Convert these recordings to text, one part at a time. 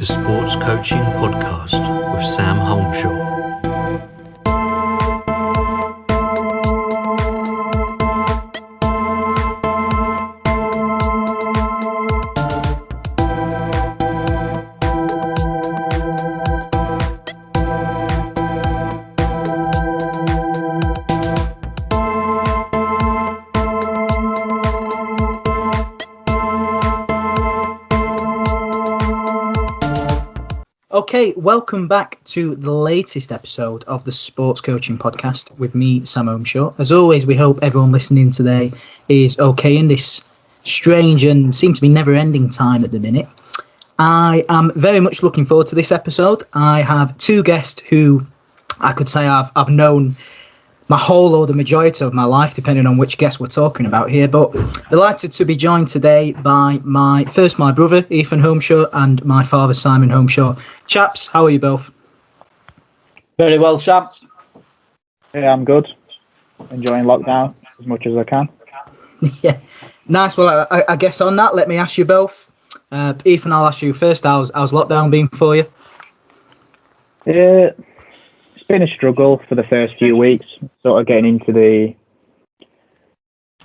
the Sports Coaching Podcast with Sam Holmshaw. Okay, welcome back to the latest episode of the Sports Coaching Podcast with me, Sam Holmshaw. As always, we hope everyone listening today is okay in this strange and seems to be never-ending time at the minute. I am very much looking forward to this episode. I have two guests who I could say I've known my whole or the majority of my life, depending on which guest we're talking about here. But delighted to be joined today by my brother, Ethan Holmshaw, and my father, Simon Holmshaw. Chaps, how are you both? Very well, Sam. Yeah, I'm good. Enjoying lockdown as much as I can. Yeah, nice. Well, I guess on that, let me ask you both. Ethan, I'll ask you first. How's lockdown been for you? Yeah, it's been a struggle for the first few weeks, sort of getting into the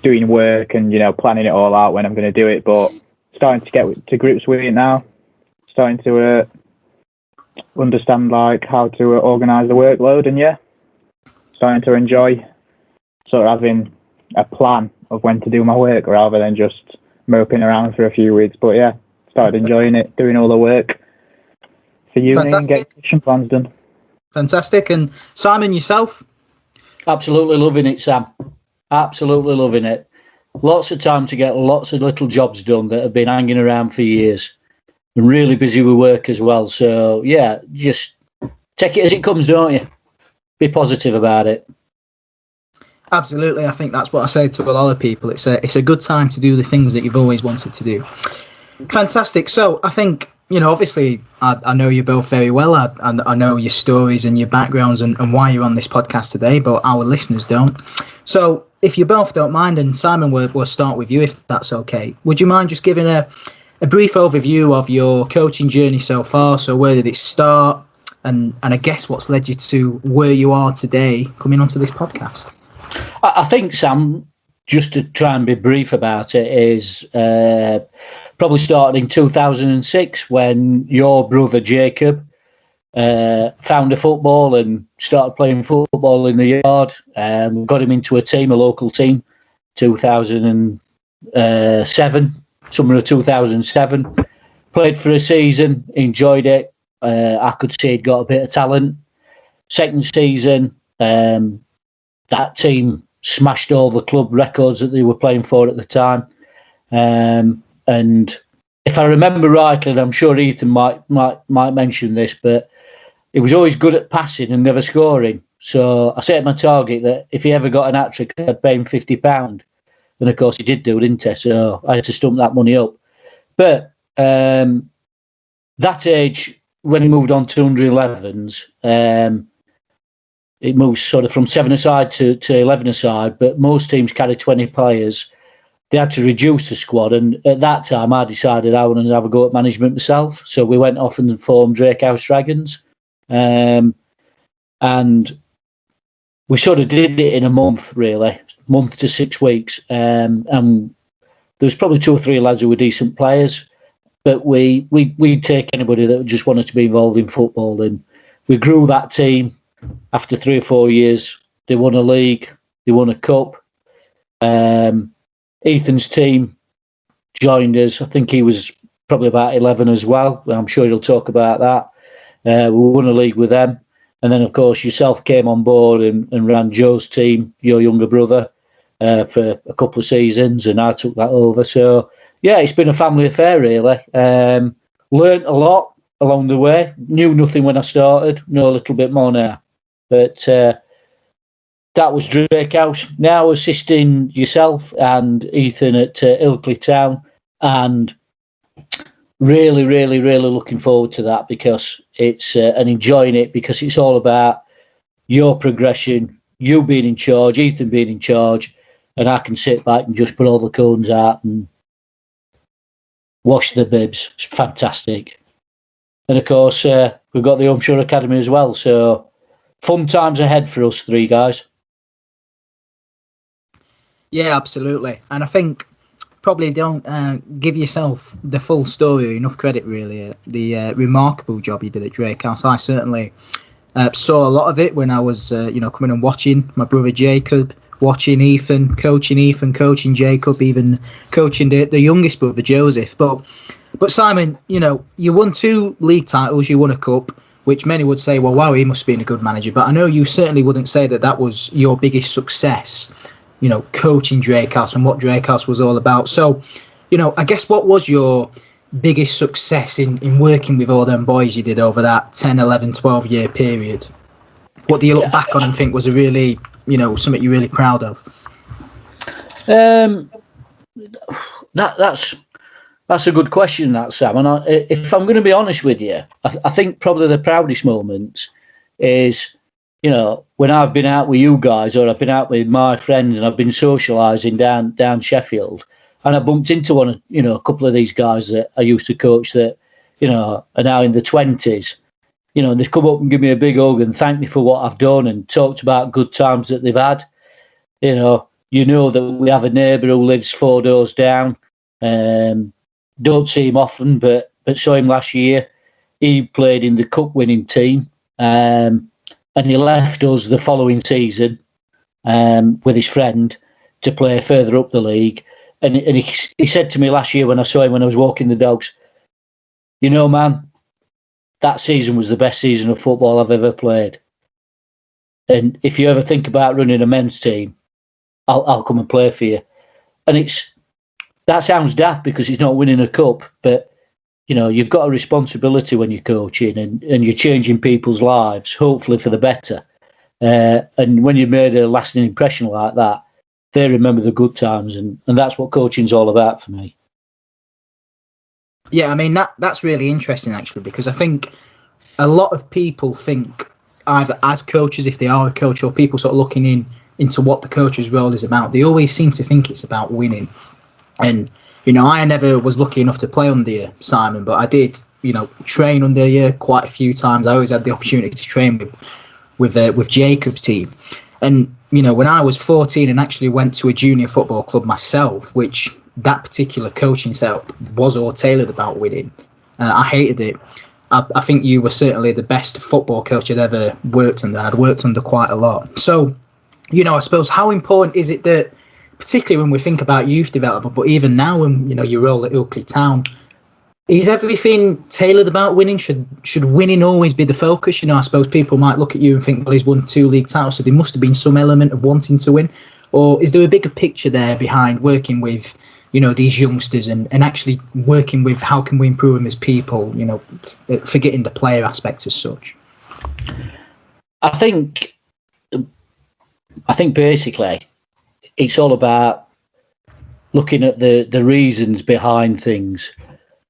doing work and, planning it all out when I'm going to do it, but starting to get to grips with it now. Starting to understand how to organise the workload, and starting to enjoy sort of having a plan of when to do my work rather than just moping around for a few weeks. But started enjoying it, doing all the work for uni and getting session plans done. Fantastic. And Simon, yourself? Absolutely loving it, Sam. Absolutely loving it. Lots of time to get lots of little jobs done that have been hanging around for years. And really busy with work as well. So, just take it as it comes, don't you? Be positive about it. Absolutely. I think that's what I say to a lot of people. It's a good time to do the things that you've always wanted to do. Fantastic. So I think, obviously, I know you both very well. I know your stories and your backgrounds and why you're on this podcast today, but our listeners don't. So if you both don't mind, and Simon, we'll start with you if that's okay. Would you mind just giving a brief overview of your coaching journey so far? So where did it start? And I guess what's led you to where you are today coming onto this podcast? I think, Sam, just to try and be brief about it, is probably started in 2006 when your brother Jacob found a football and started playing football in the yard. Got him into a local team, 2007, summer of 2007. Played for a season, enjoyed it. I could see he'd got a bit of talent. Second season, that team smashed all the club records that they were playing for at the time. And if I remember rightly, and I'm sure Ethan might mention this, but he was always good at passing and never scoring. So I set my target that if he ever got an hat-trick, I'd pay him £50. And of course he did do, didn't he? So I had to stump that money up. But that age, when he moved on to under-11s, it moves sort of from 7-a-side to 11-a-side, but most teams carry 20 players. They had to reduce the squad, and at that time I decided I wanted to have a go at management myself. So we went off and formed Drake House Dragons, and we sort of did it in a month to 6 weeks. And there was probably 2 or 3 lads who were decent players, but we'd take anybody that just wanted to be involved in football, and we grew that team. After 3 or 4 years, they won a league, they won a cup. Ethan's team joined us. I think he was probably about 11 as well. I'm sure he'll talk about that. We won a league with them. And then, of course, yourself came on board and ran Joe's team, your younger brother, for a couple of seasons, and I took that over. So, it's been a family affair, really. Learned a lot along the way. Knew nothing when I started. Know a little bit more now. But that was Drake House. Now assisting yourself and Ethan at Ilkley Town, and really, really, really looking forward to that because it's and enjoying it because it's all about your progression, you being in charge, Ethan being in charge, and I can sit back and just put all the cones out and wash the bibs. It's fantastic. And of course, we've got the Holmshaw Academy as well. So fun times ahead for us three guys. Yeah, absolutely. And I think probably don't give yourself the full story, enough credit really. The remarkable job you did at Drake House. I certainly saw a lot of it when I was, coming and watching my brother Jacob, watching Ethan, coaching Jacob, even coaching the youngest brother Joseph. But Simon, you won 2 league titles, you won a cup, which many would say, well, wow, he must have been a good manager. But I know you certainly wouldn't say that was your biggest success, coaching Drake House and what Drake House was all about. So, I guess what was your biggest success in working with all them boys you did over that 10, 11, 12-year period? What do you look back on and think was a really, something you're really proud of? That's a good question, that, Sam. And if I'm going to be honest with you, I think probably the proudest moments is, when I've been out with you guys or I've been out with my friends and I've been socialising down Sheffield, and I bumped into a couple of these guys that I used to coach that, are now in the 20s. They've come up and give me a big hug and thank me for what I've done and talked about good times that they've had. That we have a neighbour who lives 4 doors down. Don't see him often, but saw him last year. He played in the cup winning team, and he left us the following season with his friend to play further up the league. And he said to me last year when I saw him when I was walking the dogs, man, that season was the best season of football I've ever played. And if you ever think about running a men's team, I'll come and play for you. And that sounds daft because he's not winning a cup, but you've got a responsibility when you're coaching and you're changing people's lives, hopefully for the better. And when you've made a lasting impression like that, they remember the good times, and that's what coaching's all about for me. Yeah, I mean, that's really interesting, actually, because I think a lot of people think either as coaches, if they are a coach, or people sort of looking into what the coach's role is about, they always seem to think it's about winning. And, I never was lucky enough to play under you, Simon, but I did, train under you quite a few times. I always had the opportunity to train with Jacob's team. And, when I was 14 and actually went to a junior football club myself, which that particular coaching setup was all tailored about winning, I hated it. I think you were certainly the best football coach I'd ever worked under. I'd worked under quite a lot. So, I suppose how important is it that, particularly when we think about youth development, but even now when, your role at Ilkley Town, is everything tailored about winning? Should winning always be the focus? I suppose people might look at you and think, well, he's won 2 league titles, so there must have been some element of wanting to win. Or is there a bigger picture there behind working with, these youngsters and actually working with how can we improve them as people, forgetting the player aspects as such? I think basically it's all about looking at the reasons behind things.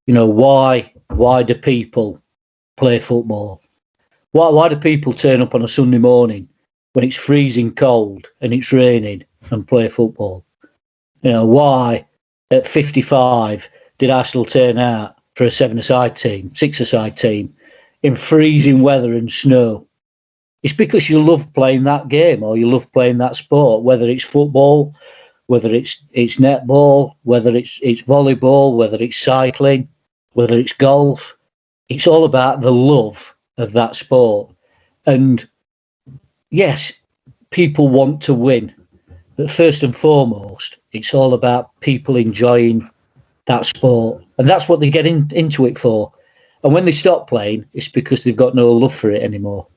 Why do people play football? Why do people turn up on a Sunday morning when it's freezing cold and it's raining and play football? Why at 55 did I still turn out for a 7-a-side team, 6-a-side team in freezing weather and snow? It's because you love playing that game or you love playing that sport, whether it's football, whether it's netball, whether it's volleyball, whether it's cycling, whether it's golf. It's all about the love of that sport. And yes, people want to win, but first and foremost, it's all about people enjoying that sport. And that's what they get into it for. And when they stop playing, it's because they've got no love for it anymore.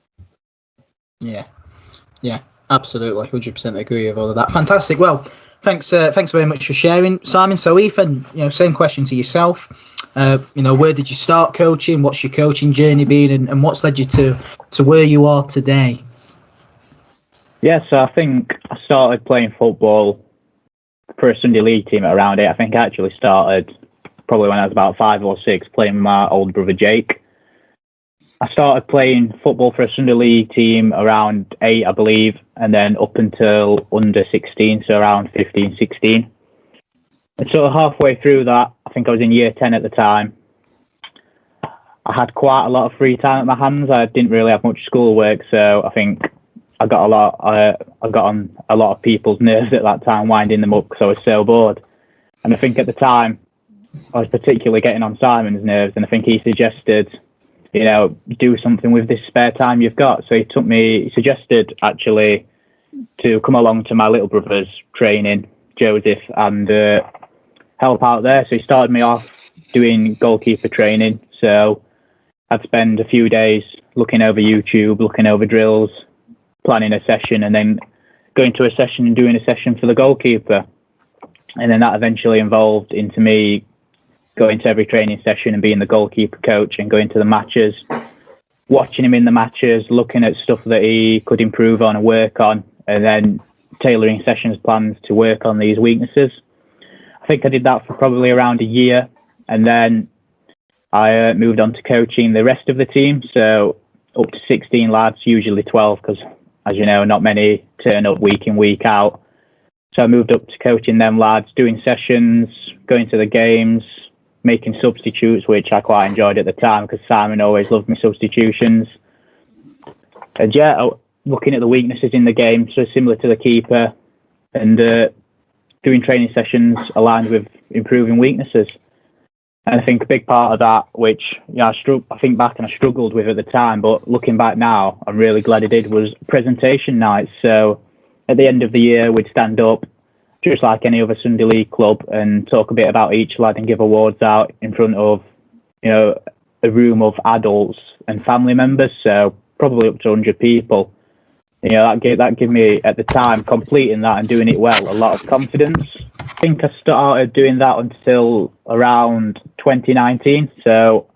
Yeah, absolutely. 100% agree with all of that. Fantastic. Well, thanks very much for sharing, Simon. So Ethan, same question to yourself. Where did you start coaching? What's your coaching journey been, and what's led you to where you are today? Yeah, so I think I started playing football for a Sunday league team at around 8. I think I actually started probably when I was about 5 or 6, playing with my older brother Jake. I started playing football for a Sunday league team around 8, I believe, and then up until under 16, so around 15, 16. And so halfway through that, I think I was in year 10 at the time, I had quite a lot of free time at my hands. I didn't really have much schoolwork, so I think I got on a lot of people's nerves at that time, winding them up because I was so bored. And I think at the time, I was particularly getting on Simon's nerves, and I think he suggested, do something with this spare time you've got. So he suggested actually to come along to my little brother's training, Joseph, and help out there. So he started me off doing goalkeeper training. So I'd spend a few days looking over YouTube, looking over drills, planning a session, and then going to a session and doing a session for the goalkeeper. And then that eventually evolved into me going to every training session and being the goalkeeper coach and going to the matches, watching him in the matches, looking at stuff that he could improve on and work on, and then tailoring sessions plans to work on these weaknesses. I think I did that for probably around a year, and then I moved on to coaching the rest of the team, so up to 16 lads, usually 12, because, as you know, not many turn up week in, week out. So I moved up to coaching them lads, doing sessions, going to the games, making substitutes, which I quite enjoyed at the time because Simon always loved my substitutions. And yeah, looking at the weaknesses in the game, so similar to the keeper, and doing training sessions aligned with improving weaknesses. And I think a big part of that, which I think back and I struggled with at the time, but looking back now, I'm really glad I did, was presentation nights. So at the end of the year, we'd stand up, just like any other Sunday League club, and talk a bit about each lad and give awards out in front of, a room of adults and family members, so probably up to 100 people. That gave me, at the time, completing that and doing it well, a lot of confidence. I think I started doing that until around 2019, so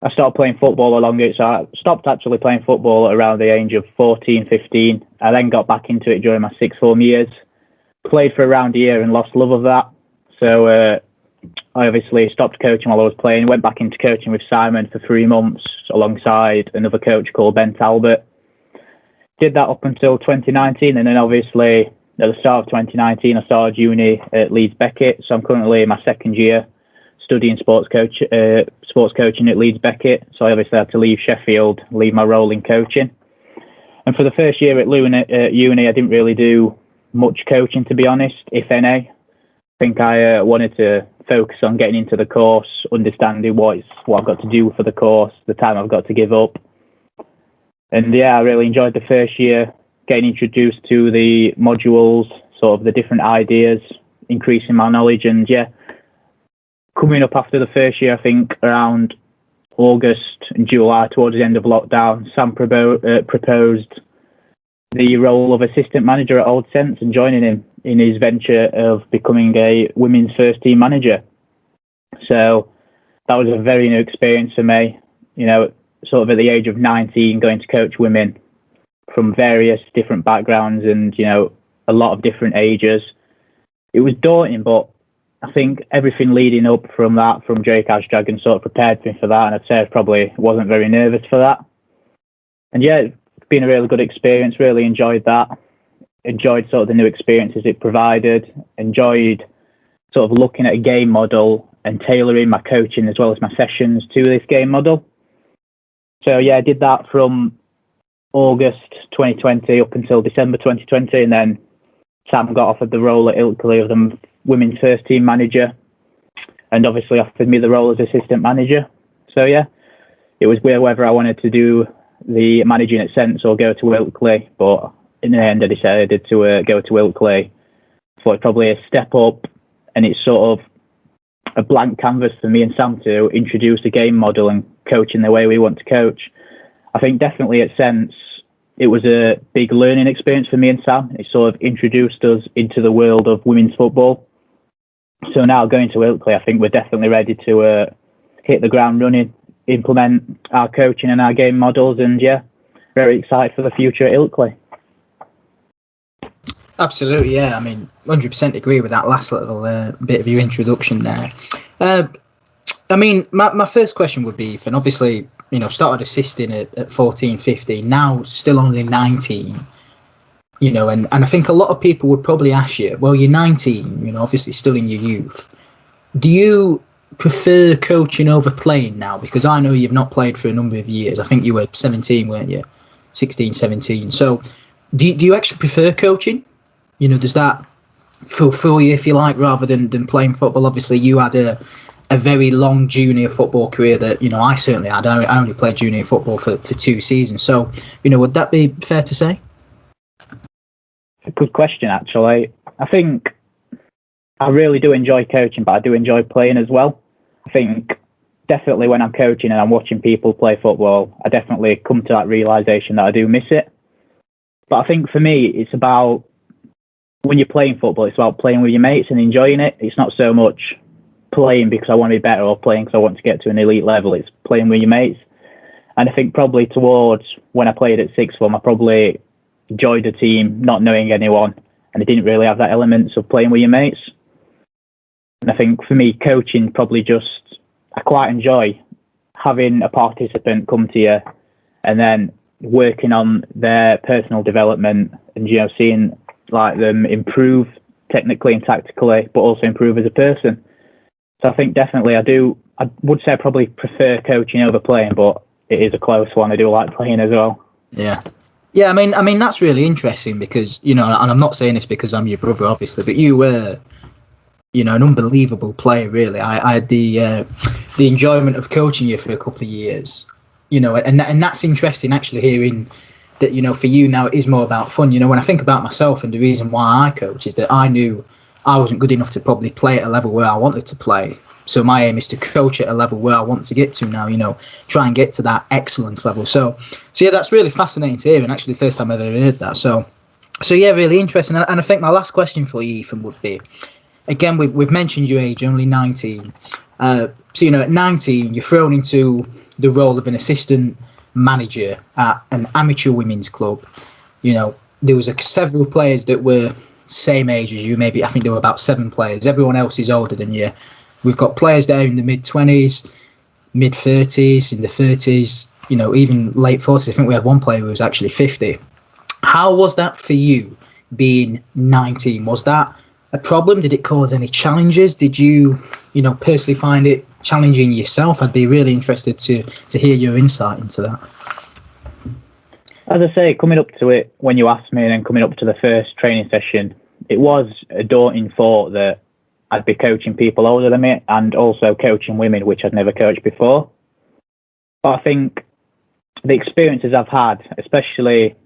I started playing football along it. So I stopped actually playing football at around the age of 14, 15. I then got back into it during my sixth form years. Played for around a year and lost love of that. So I obviously stopped coaching while I was playing, went back into coaching with Simon for 3 months alongside another coach called Ben Talbot. Did that up until 2019, and then obviously at the start of 2019 I started uni at Leeds Beckett. So I'm currently in my second year studying sports coaching at Leeds Beckett. So I obviously had to leave Sheffield, leave my role in coaching. And for the first year at uni, I didn't really do much coaching, to be honest, if any. I think I wanted to focus on getting into the course, understanding what I've got to do for the course, the time I've got to give up. And yeah, I really enjoyed the first year, getting introduced to the modules, sort of the different ideas, increasing my knowledge. And yeah, coming up after the first year, I think around August and July, towards the end of lockdown, Sam proposed the role of assistant manager at Old Sense and joining him in his venture of becoming a women's first team manager. So that was a very new experience for me, sort of at the age of 19, going to coach women from various different backgrounds and, a lot of different ages. It was daunting, but I think everything leading up from that, from Drake Dragon, sort of prepared me for that. And I'd say I probably wasn't very nervous for that. And yeah, it's been a really good experience. Really enjoyed that. Enjoyed sort of the new experiences it provided. Enjoyed sort of looking at a game model and tailoring my coaching as well as my sessions to this game model. So yeah, I did that from August 2020 up until December 2020, and then Sam got offered the role at Ilkley of the women's first team manager, and obviously offered me the role as assistant manager. So yeah, it was whether I wanted to do the managing at Sense or go to Ilkley, but in the end I decided to go to Ilkley. So it's probably a step up, and it's sort of a blank canvas for me and Sam to introduce a game model and coach in the way we want to coach. I think definitely at Sense, it was a big learning experience for me and Sam. It sort of introduced us into the world of women's football. So now going to Ilkley, I think we're definitely ready to hit the ground running, implement our coaching and our game models, and yeah, very excited for the future at Ilkley. Absolutely, yeah. I mean, 100% agree with that last little bit of your introduction there. I mean, my first question would be, and obviously, started assisting at 14, 15, now still only 19, and I think a lot of people would probably ask you, well, you're 19, obviously still in your youth. Do you prefer coaching over playing now? Because I know you've not played for a number of years. I think you were 17, weren't you? 16, 17. So do you actually prefer coaching? You know, does that fulfill you, if you like, rather than playing football? Obviously, you had a very long junior football career that, you know, I certainly had. I only played junior football for 2 seasons. So, you know, would that be fair to say? It's a good question, actually. I think I really do enjoy coaching, but I do enjoy playing as well. I think definitely when I'm coaching and I'm watching people play football, I definitely come to that realisation that I do miss it. But I think for me, it's about, when you're playing football, it's about playing with your mates and enjoying it. It's not so much playing because I want to be better or playing because I want to get to an elite level. It's playing with your mates. And I think probably towards when I played at sixth form, I probably enjoyed the team, not knowing anyone, and I didn't really have that elements of playing with your mates. And I think for me, coaching probably just, I quite enjoy having a participant come to you and then working on their personal development and, you know, seeing like them improve technically and tactically, but also improve as a person. So I think definitely I would say I probably prefer coaching over playing, but it is a close one. I do like playing as well. Yeah. Yeah, I mean that's really interesting because, you know, and I'm not saying this because I'm your brother, obviously, but you were, you know, an unbelievable player, really. I had the enjoyment of coaching you for a couple of years, you know, and that's interesting actually hearing that, you know, for you now it is more about fun. You know, when I think about myself and the reason why I coach is that I knew I wasn't good enough to probably play at a level where I wanted to play. So my aim is to coach at a level where I want to get to now, you know, try and get to that excellence level. So yeah, that's really fascinating to hear, and actually the first time I've ever heard that. So yeah, really interesting. And I think my last question for you, Ethan, would be, again, we've mentioned your age, only 19. So, you know, at 19, you're thrown into the role of an assistant manager at an amateur women's club. You know, there was several players that were same age as you, maybe. I think there were about 7 players. Everyone else is older than you. We've got players there in the mid-20s, mid-30s, in the 30s, you know, even late 40s. I think we had one player who was actually 50. How was that for you, being 19? Was that a problem? Did it cause any challenges? Did you, you know, personally find it challenging yourself? I'd be really interested to hear your insight into that. As I say, coming up to it, when you asked me, and then coming up to the first training session, it was a daunting thought that I'd be coaching people older than me and also coaching women, which I'd never coached before. But I think the experiences I've had, especially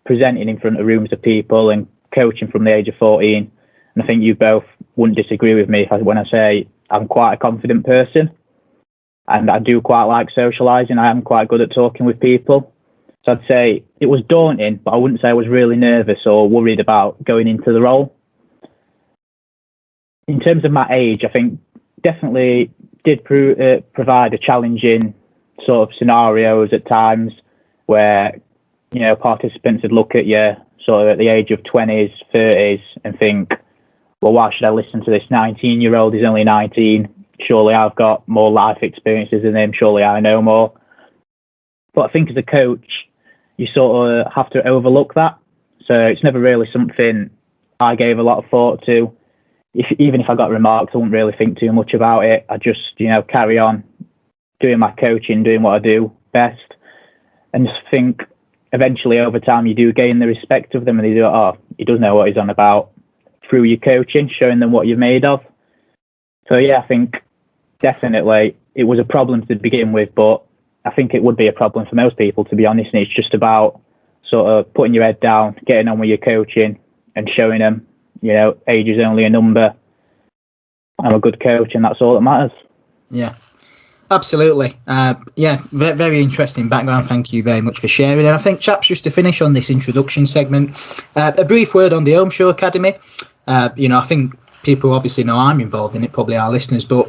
presenting in front of rooms of people and coaching from the age of 14, and I think you both wouldn't disagree with me when I say I'm quite a confident person and I do quite like socialising. I am quite good at talking with people. So I'd say it was daunting, but I wouldn't say I was really nervous or worried about going into the role. In terms of my age, I think definitely did provide a challenging sort of scenarios at times where, you know, participants would look at you sort of at the age of 20s, 30s and think, well, why should I listen to this 19-year-old? He's only 19. Surely I've got more life experiences than him. Surely I know more. But I think as a coach, you sort of have to overlook that. So it's never really something I gave a lot of thought to. Even if I got remarks, I wouldn't really think too much about it. I just, you know, carry on doing my coaching, doing what I do best. And just think eventually over time you do gain the respect of them and they do, oh, he does know what he's on about, through your coaching, showing them what you're made of. So yeah, I think definitely it was a problem to begin with, but I think it would be a problem for most people, to be honest. And it's just about sort of putting your head down, getting on with your coaching and showing them, you know, age is only a number. I'm a good coach and that's all that matters. Yeah, absolutely. Yeah, very interesting background. Thank you very much for sharing. And I think, chaps, just to finish on this introduction segment, a brief word on the Holmshaw Academy. You know, I think people obviously know I'm involved in it, probably our listeners, but,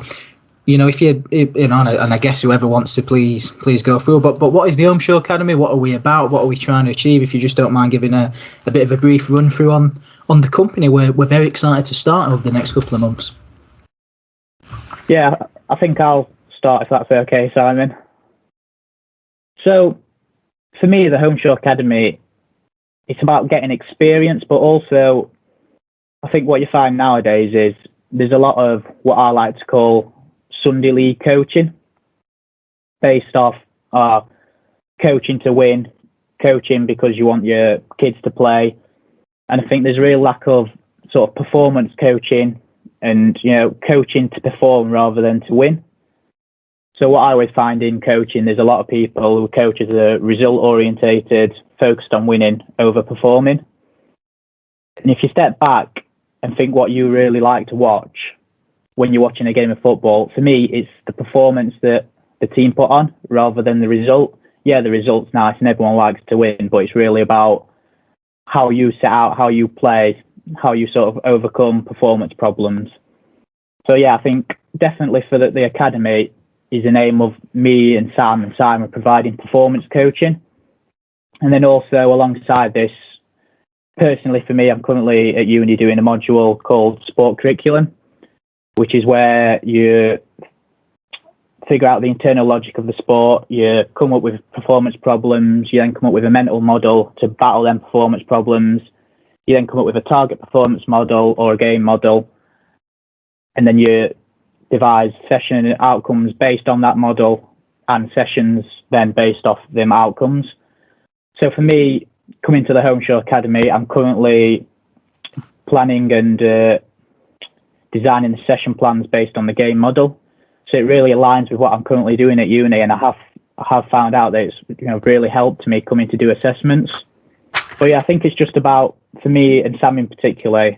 you know, if you know, and I guess whoever wants to, please go through. But what is the Holmshaw Academy? What are we about? What are we trying to achieve? If you just don't mind giving a bit of a brief run through on the company, we're very excited to start over the next couple of months. Yeah, I think I'll start if that's okay, Simon. So for me, the Holmshaw Academy, it's about getting experience, but also I think what you find nowadays is there's a lot of what I like to call Sunday league coaching, based off coaching to win, coaching because you want your kids to play. And I think there's a real lack of sort of performance coaching and, coaching to perform rather than to win. So what I always find in coaching, there's a lot of people who coach as a result orientated, focused on winning over performing. And if you step back and think what you really like to watch when you're watching a game of football, for me, it's the performance that the team put on rather than the result. Yeah, the result's nice and everyone likes to win, but it's really about how you set out, how you play, how you sort of overcome performance problems. So yeah, I think definitely for the academy is an aim of me and Simon providing performance coaching. And then also alongside this, personally for me, I'm currently at uni doing a module called Sport Curriculum, which is where you figure out the internal logic of the sport, you come up with performance problems, you then come up with a mental model to battle them performance problems, you then come up with a target performance model or a game model, and then you devise session outcomes based on that model and sessions then based off them outcomes. So for me, coming to the Holmshaw Academy, I'm currently planning and designing the session plans based on the game model. So it really aligns with what I'm currently doing at uni, and I have found out that it's really helped me coming to do assessments. But yeah, I think it's just about, for me and Sam in particular,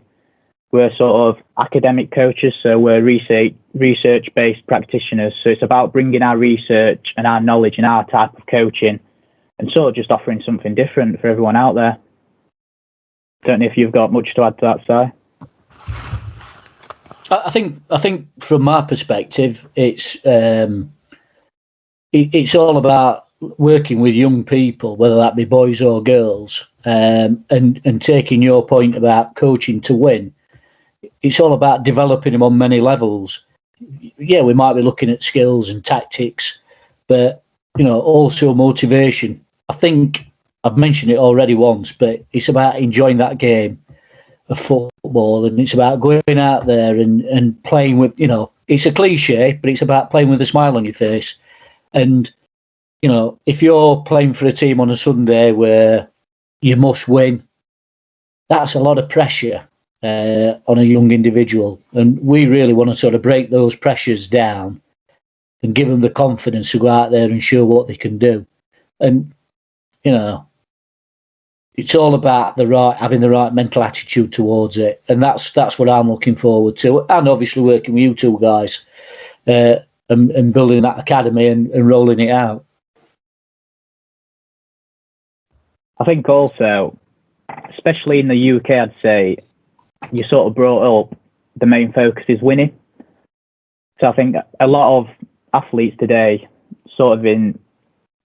we're sort of academic coaches, so we're research-based practitioners. So it's about bringing our research and our knowledge and our type of coaching and sort of just offering something different for everyone out there. Don't know if you've got much to add to that, Si. I think from my perspective, it's all about working with young people, whether that be boys or girls, and taking your point about coaching to win. It's all about developing them on many levels. Yeah, we might be looking at skills and tactics, but also motivation. I think I've mentioned it already once, but it's about enjoying that game of football, and it's about going out there and playing with, it's a cliche, but it's about playing with a smile on your face. And if you're playing for a team on a Sunday where you must win, that's a lot of pressure on a young individual, and we really want to sort of break those pressures down and give them the confidence to go out there and show what they can do. And it's all about having the right mental attitude towards it, and that's what I'm looking forward to. And obviously working with you two guys and building that academy and rolling it out. I think also, especially in the UK, I'd say you sort of brought up the main focus is winning. So I think a lot of athletes today, sort of in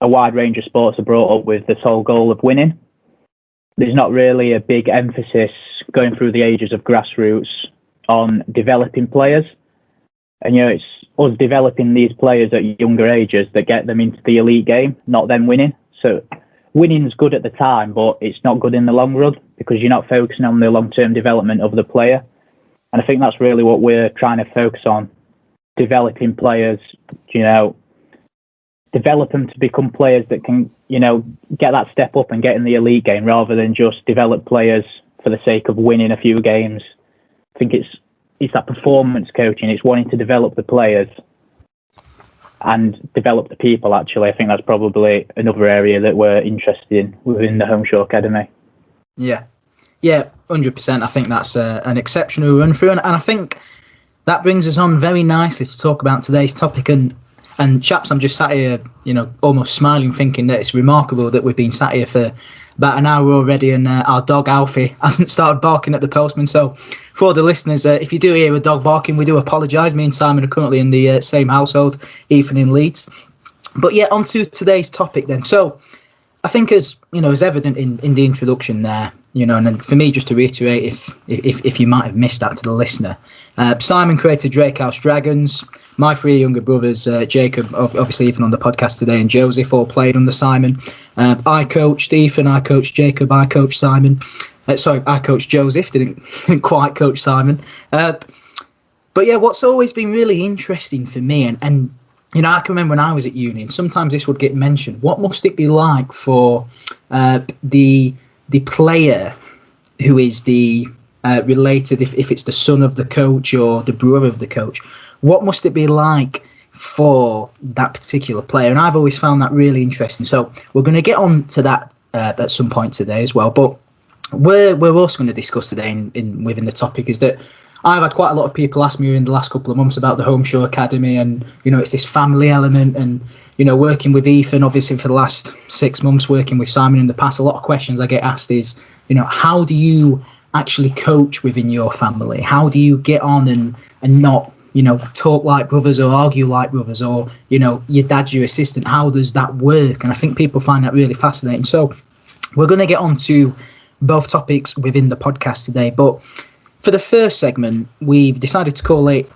a wide range of sports, are brought up with this whole goal of winning. There's not really a big emphasis going through the ages of grassroots on developing players. And, it's us developing these players at younger ages that get them into the elite game, not them winning. So winning's good at the time, but it's not good in the long run because you're not focusing on the long-term development of the player. And I think that's really what we're trying to focus on, developing players, develop them to become players that can, get that step up and get in the elite game rather than just develop players for the sake of winning a few games. I think it's that performance coaching. It's wanting to develop the players and develop the people, actually. I think that's probably another area that we're interested in within the Holmshaw Academy. Yeah, 100%. I think that's an exceptional run through, and I think that brings us on very nicely to talk about today's topic. And chaps, I'm just sat here, almost smiling, thinking that it's remarkable that we've been sat here for about an hour already, and our dog Alfie hasn't started barking at the postman. So, for the listeners, if you do hear a dog barking, we do apologise. Me and Simon are currently in the same household, Ethan in Leeds. But yeah, on to today's topic then. So, I think as evident in the introduction there, and then for me, just to reiterate, if you might have missed that to the listener, Simon created Drake House Dragons. My three younger brothers, Jacob, obviously even on the podcast today, and Joseph, all played under Simon. I coached Ethan, I coached Jacob, I coached Simon. I coached Joseph, didn't quite coach Simon. But But yeah, what's always been really interesting for me, and you know, I can remember when I was at uni, and sometimes this would get mentioned. What must it be like for the player who is the related, if it's the son of the coach or the brother of the coach? What must it be like for that particular player? And I've always found that really interesting. So we're going to get on to that at some point today as well. But we're also going to discuss today within the topic is that I've had quite a lot of people ask me in the last couple of months about the Holmshaw Academy, and you know, it's this family element, and you know, working with Ethan obviously for the last 6 months, working with Simon in the past. A lot of questions I get asked is, you know, how do you actually coach within your family? How do you get on and not, you know, talk like brothers or argue like brothers, or you know, your dad's your assistant? How does that work? And I think people find that really fascinating. So we're going to get on to both topics within the podcast today, but for the first segment, we've decided to call it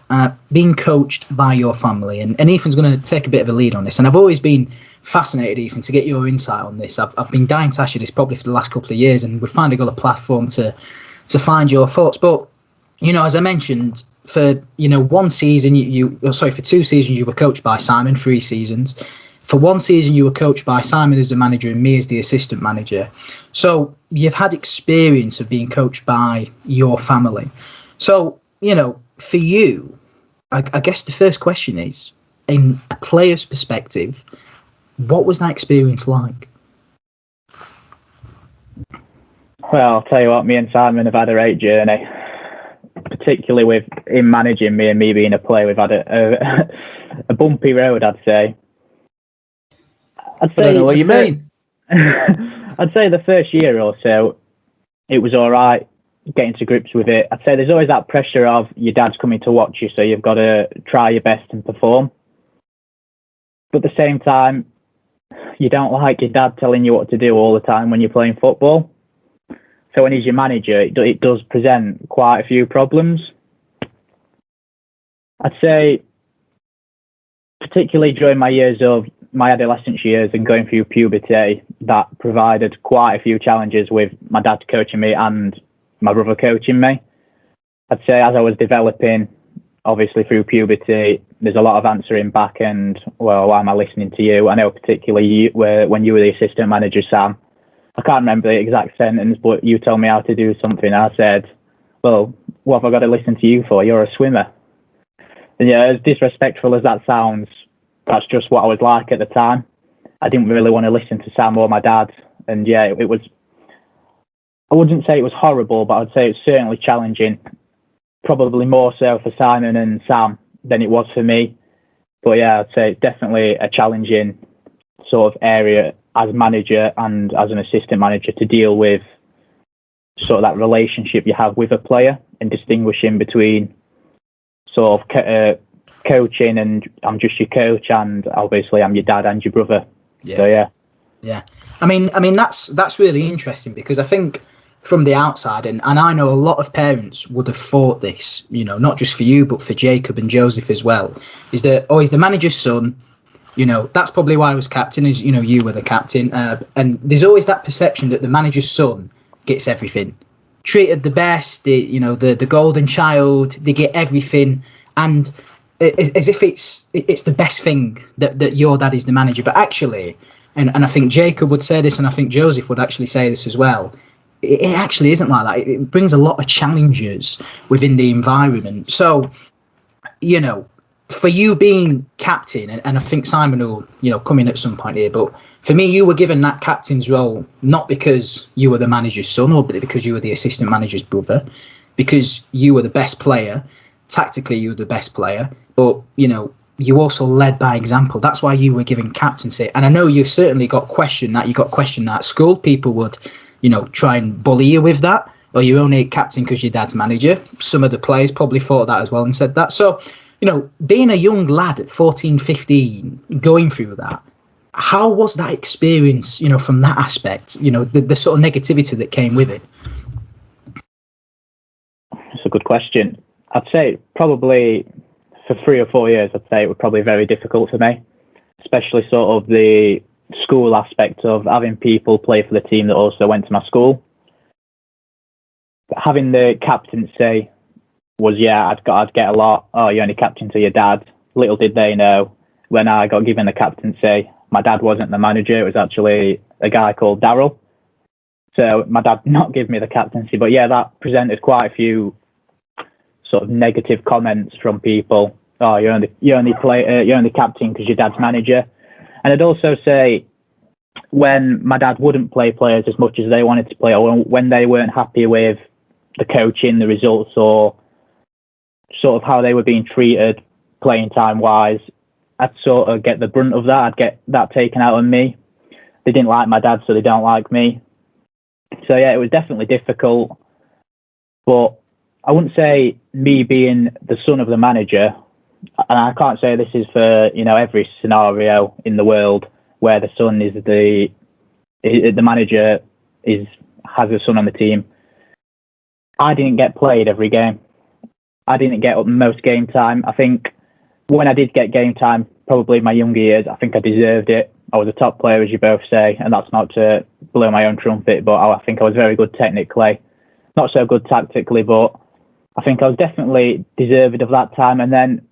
Being Coached by Your Family. And Ethan's going to take a bit of a lead on this. And I've always been fascinated, Ethan, to get your insight on this. I've been dying to ask you this probably for the last couple of years, and we've finally got a platform to find your thoughts. But, you know, as I mentioned, for, you know, one season, for 2 seasons, you were coached by Simon, 3 seasons. For 1 season, you were coached by Simon as the manager and me as the assistant manager. So you've had experience of being coached by your family. So, you know, for you, I guess the first question is, in a player's perspective, what was that experience like? Well, I'll tell you what, me and Simon have had a great journey, particularly with him managing me and me being a player. We've had a bumpy road, I'd say. I don't know what you mean. I'd say the first year or so, it was all right, getting to grips with it. I'd say there's always that pressure of your dad's coming to watch you, so you've got to try your best and perform. But at the same time, you don't like your dad telling you what to do all the time when you're playing football. So when he's your manager, it does present quite a few problems. I'd say, particularly during my adolescence years and going through puberty, that provided quite a few challenges with my dad coaching me and my brother coaching me. I'd say as I was developing, obviously through puberty, there's a lot of answering back and, well, why am I listening to you? I know particularly when you were the assistant manager, Sam, I can't remember the exact sentence, but you told me how to do something. I said, well, what have I got to listen to you for? You're a swimmer. And yeah, as disrespectful as that sounds, that's just what I was like at the time. I didn't really want to listen to Sam or my dad. And yeah, it was, I wouldn't say it was horrible, but I'd say it's certainly challenging. Probably more so for Simon and Sam than it was for me. But yeah, I'd say it's definitely a challenging sort of area as manager and as an assistant manager to deal with sort of that relationship you have with a player and distinguishing between sort of coaching and I'm just your coach, and obviously I'm your dad and your brother. Yeah. So yeah. I mean that's really interesting, because I think from the outside, and I know a lot of parents would have thought this, you know, not just for you but for Jacob and Joseph as well, is that he's the manager's son. You know, that's probably why I was captain, is, you know, you were the captain, and there's always that perception that the manager's son gets everything, treated the best, the golden child, they get everything, and as if it's the best thing that your dad is the manager. But actually, and I think Jacob would say this, and I think Joseph would actually say this as well, it actually isn't like that. It brings a lot of challenges within the environment. So, you know, for you being captain, and I think Simon will, you know, come in at some point here, but for me, you were given that captain's role not because you were the manager's son or because you were the assistant manager's brother, because you were the best player. Tactically, you were the best player, but, you know, you also led by example. That's why you were given captaincy. And I know you certainly got questioned that. You got questioned that at school. People would, you know, try and bully you with that, or you're only captain because your dad's manager. Some of the players probably thought that as well and said that. So, you know, being a young lad at 14, 15, going through that, how was that experience, you know, from that aspect, you know, the sort of negativity that came with it? That's a good question. I'd say probably for 3 or 4 years, I'd say it was probably very difficult for me, especially sort of the school aspect of having people play for the team that also went to my school. But having the captaincy was, I'd get a lot. Oh, you're only captain to your dad. Little did they know, when I got given the captaincy, my dad wasn't the manager. It was actually a guy called Daryl. So my dad did not give me the captaincy. But yeah, that presented quite a few sort of negative comments from people. Oh, you're only captain because your dad's manager. And I'd also say, when my dad wouldn't play players as much as they wanted to play, or when they weren't happy with the coaching, the results, or sort of how they were being treated playing time wise, I'd sort of get the brunt of that. I'd get that taken out on me. They didn't like my dad, so they don't like me. So yeah, it was definitely difficult. But I wouldn't say me being the son of the manager, and I can't say this is for, you know, every scenario in the world where the son is the manager has a son on the team. I didn't get played every game. I didn't get most game time. I think when I did get game time, probably in my younger years, I think I deserved it. I was a top player, as you both say, and that's not to blow my own trumpet, but I think I was very good technically. Not so good tactically, but I think I was definitely deserved of that time. And then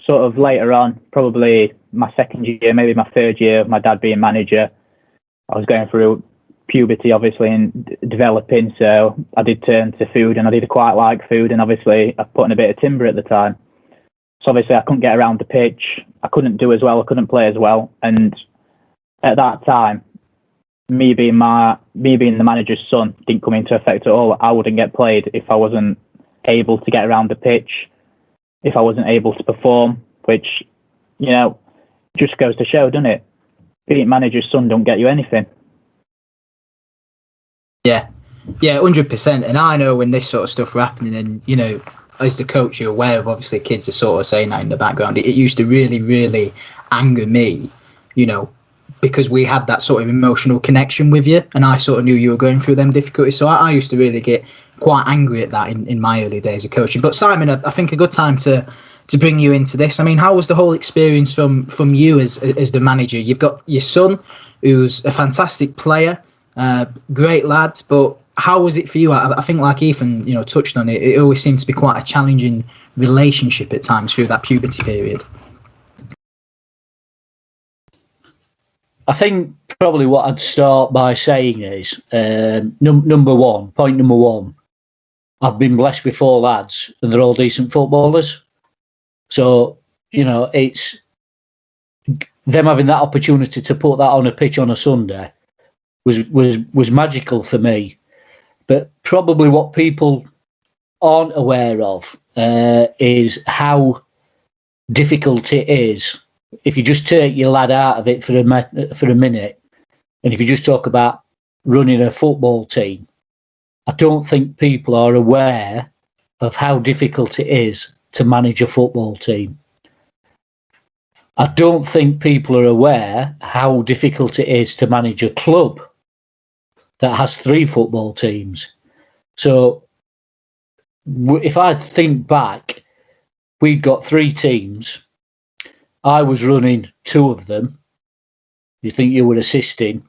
sort of later on, probably my second year, maybe my third year of my dad being manager, I was going through puberty, obviously, and developing. So I did turn to food, and I did quite like food. And obviously, I put in a bit of timber at the time. So obviously, I couldn't get around the pitch. I couldn't do as well. I couldn't play as well. And at that time, me being the manager's son didn't come into effect at all. I wouldn't get played if I wasn't able to get around the pitch, if I wasn't able to perform, which, you know, just goes to show, doesn't it? Being manager's son don't get you anything. Yeah, 100%. And I know when this sort of stuff were happening, and, you know, as the coach, you're aware of, obviously, kids are sort of saying that in the background. It used to really, really anger me, you know, because we had that sort of emotional connection with you, and I sort of knew you were going through them difficulties. So I used to really get quite angry at that in my early days of coaching. But Simon, I think a good time to bring you into this. I mean, how was the whole experience from you as the manager? You've got your son, who's a fantastic player, great lad, but how was it for you? I think, like Ethan, you know, touched on it, it always seems to be quite a challenging relationship at times through that puberty period. I think probably what I'd start by saying is, point number one, I've been blessed with 4 lads, and they're all decent footballers. So, you know, it's them having that opportunity to put that on a pitch on a Sunday was magical for me. But probably what people aren't aware of is how difficult it is if you just take your lad out of it for a minute, and if you just talk about running a football team. I don't think people are aware of how difficult it is to manage a football team. I don't think people are aware how difficult it is to manage a club that has 3 football teams. So if I think back, we'd got 3 teams. I was running 2 of them. You think you were assisting.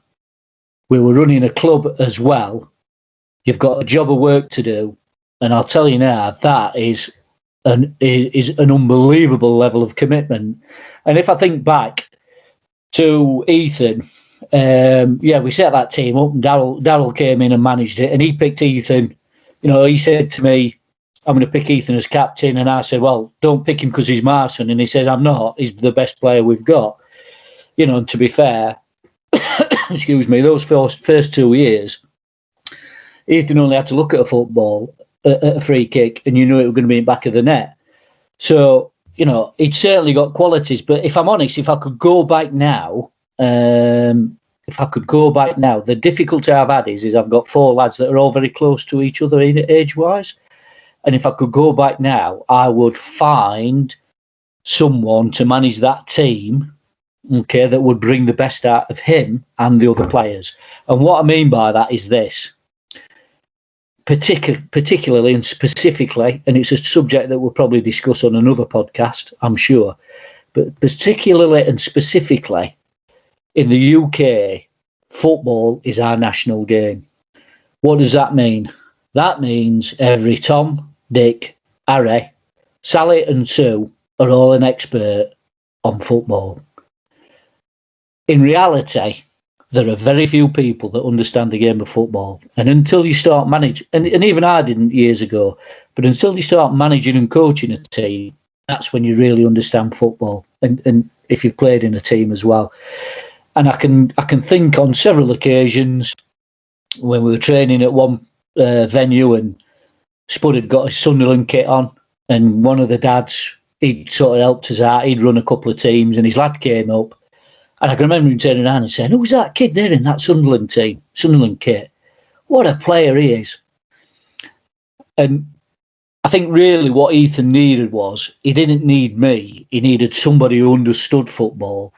We were running a club as well. You've got a job of work to do. And I'll tell you now, that is an unbelievable level of commitment. And if I think back to Ethan, we set that team up, and Daryl came in and managed it, and he picked Ethan. You know, he said to me, I'm going to pick Ethan as captain. And I said, well, don't pick him because he's my son. And he said, I'm not. He's the best player we've got. You know, and to be fair, excuse me, those first 2 years, Ethan only had to look at a football, at a free kick, and you knew it was going to be in the back of the net. So, you know, he'd certainly got qualities. But if I'm honest, if I could go back now, the difficulty I've had is I've got 4 lads that are all very close to each other age-wise. And if I could go back now, I would find someone to manage that team, okay, that would bring the best out of him and the other players. And what I mean by that is this. Particularly and specifically, and it's a subject that we'll probably discuss on another podcast, I'm sure, but particularly and specifically, in the UK, football is our national game. What does that mean? That means every Tom, Dick, Harry, Sally and Sue are all an expert on football. In reality, there are very few people that understand the game of football. And until you start managing, and even I didn't years ago, but until you start managing and coaching a team, that's when you really understand football. And if you've played in a team as well. And I can think on several occasions when we were training at one venue and Spud had got his Sunderland kit on, and one of the dads, he'd sort of helped us out. He'd run a couple of teams, and his lad came up. And I can remember him turning around and saying, "Who's that kid there in that Sunderland team, Sunderland kit? What a player he is." And I think really what Ethan needed was, he didn't need me. He needed somebody who understood football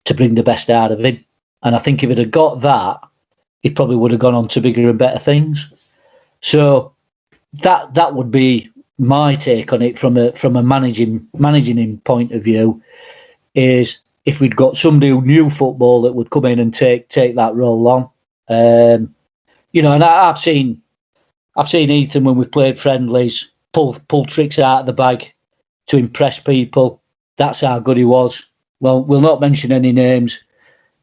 to bring the best out of him. And I think if it had got that, he probably would have gone on to bigger and better things. So that would be my take on it from a managing him point of view, is if we'd got somebody who knew football that would come in and take that role on. And I've seen Ethan when we played friendlies pull tricks out of the bag to impress people. That's how good he was. Well, we'll not mention any names,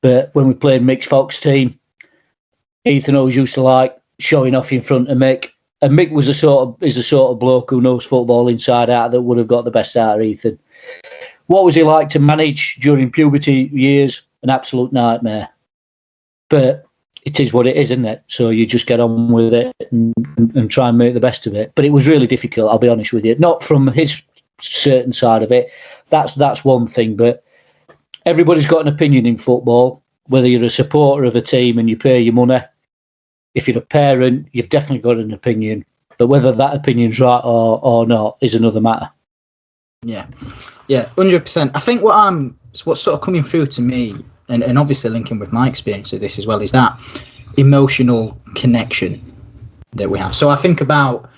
but when we played Mick's Fox team, Ethan always used to like showing off in front of Mick. And Mick is a sort of bloke who knows football inside out that would have got the best out of Ethan. What was he like to manage during puberty years? An absolute nightmare. But it is what it is, isn't it? So you just get on with it and try and make the best of it. But it was really difficult, I'll be honest with you. Not from his certain side of it. That's one thing. But everybody's got an opinion in football. Whether you're a supporter of a team and you pay your money, if you're a parent, you've definitely got an opinion. But whether that opinion's right or not is another matter. Yeah, 100%. I think what's sort of coming through to me, and obviously linking with my experience of this as well, is that emotional connection that we have. So I think about,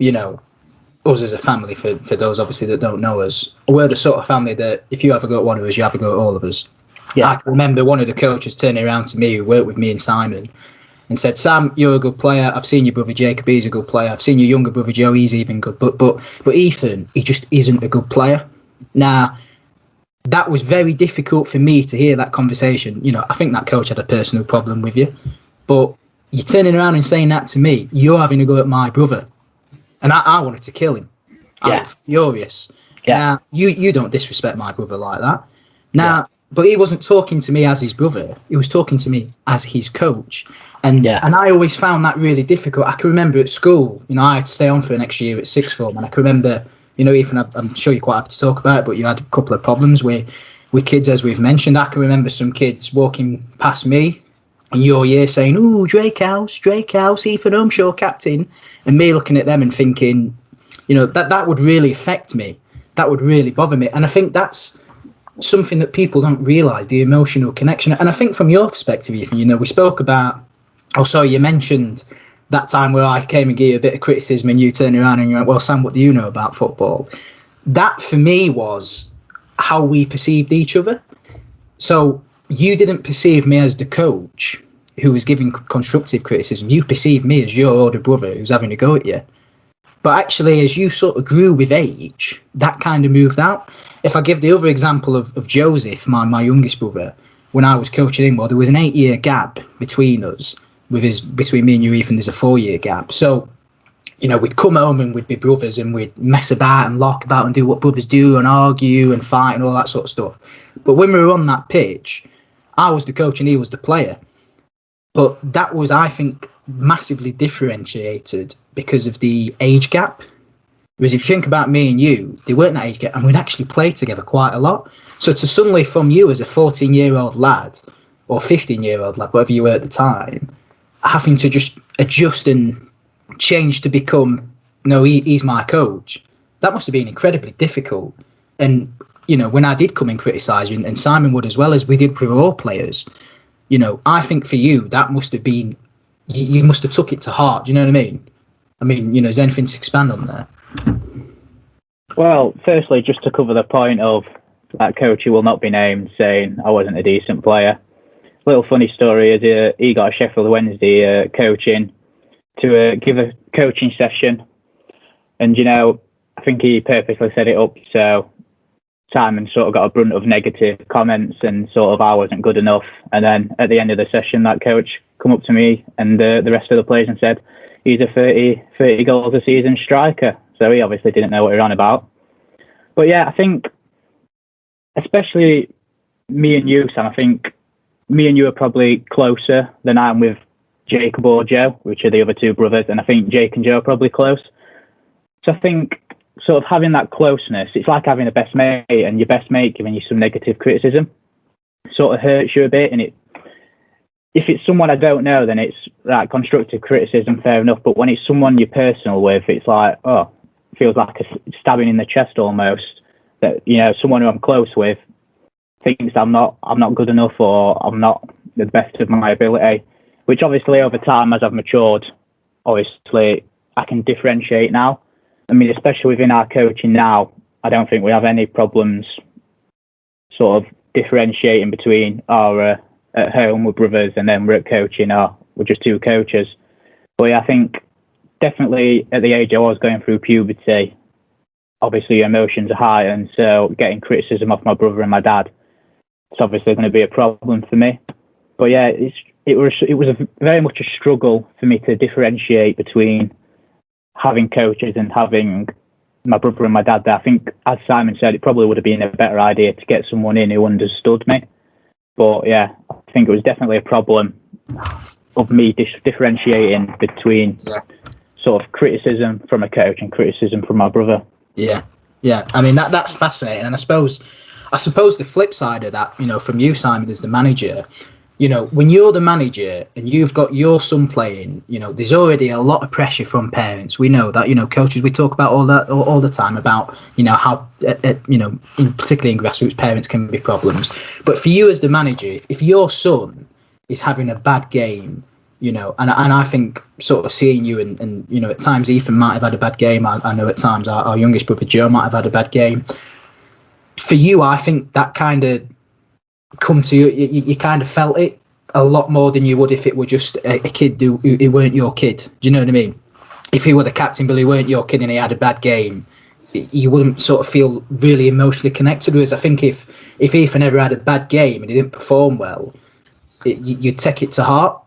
us as a family, for those obviously that don't know us, we're the sort of family that if you have a go at one of us, you have a go at all of us. Yeah. I can remember one of the coaches turning around to me who worked with me and Simon and said, "Sam, you're a good player. I've seen your brother Jacob, he's a good player. I've seen your younger brother Joe, he's even good. But Ethan, he just isn't a good player." Now, that was very difficult for me to hear that conversation. I think that coach had a personal problem with you. But you're turning around and saying that to me, you're having a go at my brother. And I wanted to kill him. Yeah. I was furious. Yeah. Now, you don't disrespect my brother like that. Now, but he wasn't talking to me as his brother. He was talking to me as his coach. And I always found that really difficult. I can remember at school, I had to stay on for an extra year at sixth form. And I can remember, Ethan, I'm sure you're quite happy to talk about it, but you had a couple of problems with kids, as we've mentioned. I can remember some kids walking past me in your year saying, "Ooh, Drake House, Ethan Holmshaw captain." And me looking at them and thinking, that would really affect me. That would really bother me. And I think that's something that people don't realise, the emotional connection. And I think from your perspective, Ethan, we spoke about, you mentioned that time where I came and gave you a bit of criticism and you turned around and you went, "Well, Sam, what do you know about football?" That for me was how we perceived each other. So you didn't perceive me as the coach who was giving constructive criticism. You perceived me as your older brother who's having a go at you. But actually, as you sort of grew with age, that kind of moved out. If I give the other example of Joseph, my youngest brother, when I was coaching him, there was an 8-year gap between us. Between me and you, Ethan, there's a 4-year gap. So, we'd come home and we'd be brothers and we'd mess about and lock about and do what brothers do and argue and fight and all that sort of stuff. But when we were on that pitch, I was the coach and he was the player. But that was, I think, massively differentiated because of the age gap. Whereas if you think about me and you, they weren't that age gap and we'd actually play together quite a lot. So to suddenly from you as a 14-year-old lad or 15-year-old lad, whatever you were at the time, having to just adjust and change to become, he's my coach, that must have been incredibly difficult. And, when I did come and criticise you, and Simon would as well, as we did with all players, I think for you, that must have been, you must have took it to heart. Do you know what I mean? Is there anything to expand on there? Well, firstly, just to cover the point of that coach who will not be named saying I wasn't a decent player. Little funny story is he got a Sheffield Wednesday coaching to give a coaching session, And, I think he purposely set it up so Simon sort of got a brunt of negative comments and sort of I wasn't good enough. And then at the end of the session, that coach come up to me and the rest of the players and said, he's a 30 goals a season striker. So he obviously didn't know what he was on about. But yeah, I think especially me and you, Sam, I think me and you are probably closer than I am with Jacob or Joe, which are the other two brothers. And I think Jake and Joe are probably close. So I think sort of having that closeness, it's like having a best mate and your best mate giving you some negative criticism. Sort of hurts you a bit. And if it's someone I don't know, then it's like constructive criticism, fair enough. But when it's someone you're personal with, it's like, it feels like a stabbing in the chest almost. That, someone who I'm close with thinks I'm not good enough or I'm not the best of my ability, which obviously over time, as I've matured, obviously I can differentiate now. I mean, especially within our coaching now, I don't think we have any problems sort of differentiating between our at home we're brothers and then we're at coaching or we're just two coaches. But yeah, I think definitely at the age I was going through puberty, obviously emotions are high, and so getting criticism off my brother and my dad, it's obviously going to be a problem for me. But yeah, it was very much a struggle for me to differentiate between having coaches and having my brother and my dad there. I think, as Simon said, it probably would have been a better idea to get someone in who understood me. But yeah, I think it was definitely a problem of me differentiating between sort of criticism from a coach and criticism from my brother. Yeah. I mean, that's fascinating. And I suppose the flip side of that, from you, Simon, as the manager, when you're the manager and you've got your son playing, there's already a lot of pressure from parents. We know that, coaches, we talk about all that all the time about, how, particularly in grassroots, parents can be problems. But for you as the manager, if your son is having a bad game, and I think sort of seeing you and at times Ethan might have had a bad game. I know at times our youngest brother Joe might have had a bad game. For you, I think that kind of come to you kind of felt it a lot more than you would if it were just a kid who weren't your kid. Do you know what I mean? If he were the captain but he weren't your kid and he had a bad game, you wouldn't sort of feel really emotionally connected. Whereas I think if Ethan ever had a bad game and he didn't perform well, you'd take it to heart.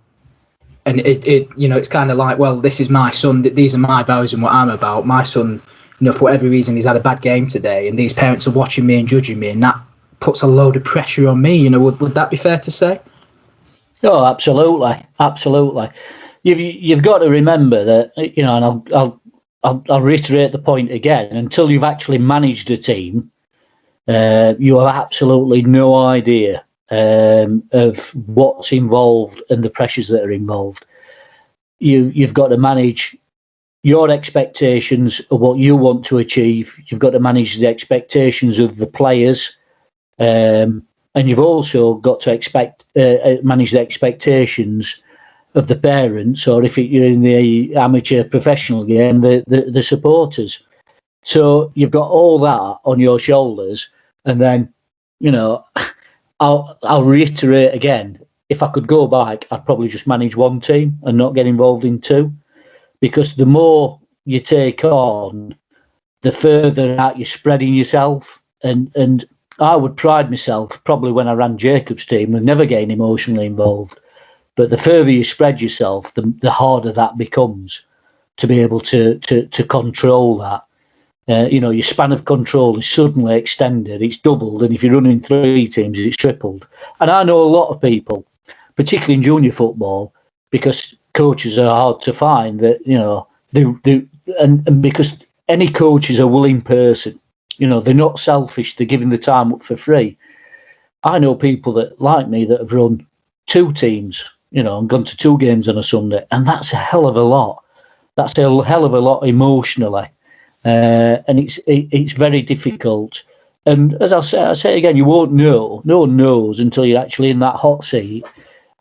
And it's kind of like, well, this is my son, these are my values and what I'm about. My son, for whatever reason, he's had a bad game today and these parents are watching me and judging me, and that puts a load of pressure on me. Would that be fair to say? Oh, absolutely. You've got to remember that, and I'll reiterate the point again. Until you've actually managed a team, you have absolutely no idea of what's involved and the pressures that are involved. You've got to manage your expectations of what you want to achieve. You've got to manage the expectations of the players. And you've also got to manage the expectations of the parents, or if you're in the amateur professional game, the supporters. So you've got all that on your shoulders, and then I'll reiterate again. If I could go back, I'd probably just manage one team and not get involved in two, because the more you take on, the further out you're spreading yourself, and I would pride myself, probably when I ran Jacob's team, and never getting emotionally involved. But the further you spread yourself, the harder that becomes to be able to control that. Your span of control is suddenly extended, it's doubled, and if you're running 3 teams, it's tripled. And I know a lot of people, particularly in junior football, because coaches are hard to find, that, and because any coach is a willing person. They're not selfish, they're giving the time up for free. I know people that, like me, that have run 2 teams, and gone to 2 games on a Sunday, and that's a hell of a lot. That's a hell of a lot emotionally. And it's very difficult. And as I say again, you won't know. No one knows until you're actually in that hot seat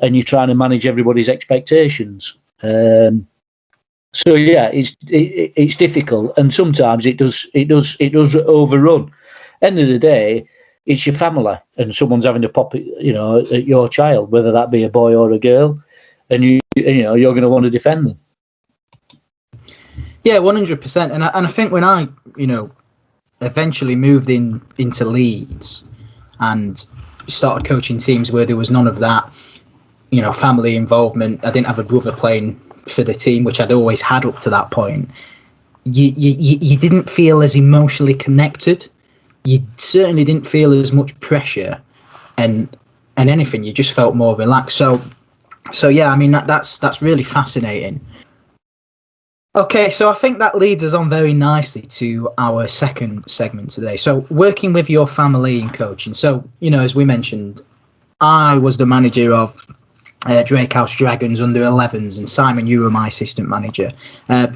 and you're trying to manage everybody's expectations. So yeah, it's difficult, and sometimes it does overrun. End of the day, it's your family, and someone's having to pop it, at your child, whether that be a boy or a girl, and you're going to want to defend them. Yeah, 100%. And I think when I, eventually moved into Leeds and started coaching teams where there was none of that, family involvement. I didn't have a brother playing for the team, which I'd always had up to that point. You didn't feel as emotionally connected. You certainly didn't feel as much pressure, and anything. You just felt more relaxed. So yeah, I mean that's really fascinating. Okay, so I think that leads us on very nicely to our second segment today. So working with your family in coaching. So, as we mentioned, I was the manager of Drake House Dragons under 11s, and Simon, you were my assistant manager.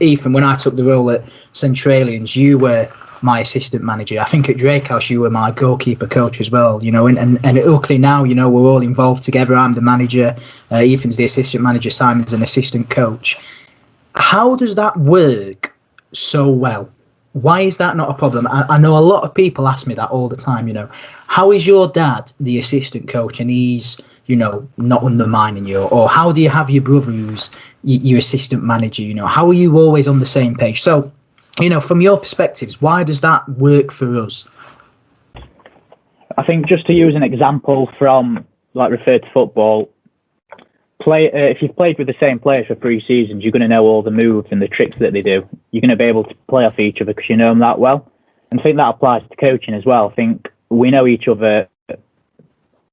Ethan, when I took the role at Centralians, you were my assistant manager. I think at Drake House, you were my goalkeeper coach as well, and at Ilkley now, we're all involved together. I'm the manager, Ethan's the assistant manager, Simon's an assistant coach. How does that work so well? Why is that not a problem? I know a lot of people ask me that all the time, how is your dad the assistant coach and he's, not undermining you? Or how do you have your brother who's your assistant manager? How are you always on the same page? So, from your perspectives, why does that work for us? I think just to use an example from, referred to football, if you've played with the same players for 3 seasons, you're going to know all the moves and the tricks that they do. You're going to be able to play off each other because you know them that well. And I think that applies to coaching as well. I think we know each other.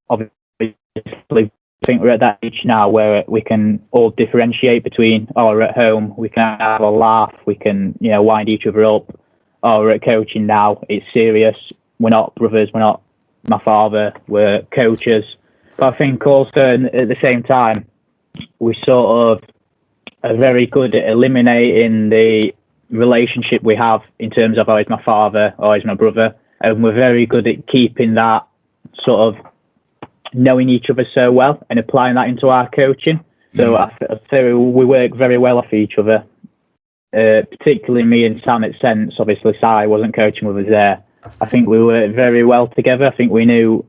Obviously, I think we're at that age now where we can all differentiate between, we're at home, we can have a laugh, we can, wind each other up. We're at coaching now, it's serious. We're not brothers, we're not my father, we're coaches. But I think also at the same time, we sort of are very good at eliminating the relationship we have in terms of, he's my father, he's my brother. And we're very good at keeping that sort of knowing each other so well and applying that into our coaching. So I'd say we work very well off each other, particularly me and Sam at Sense. Obviously, Si wasn't coaching with us there. I think we worked very well together. I think we knew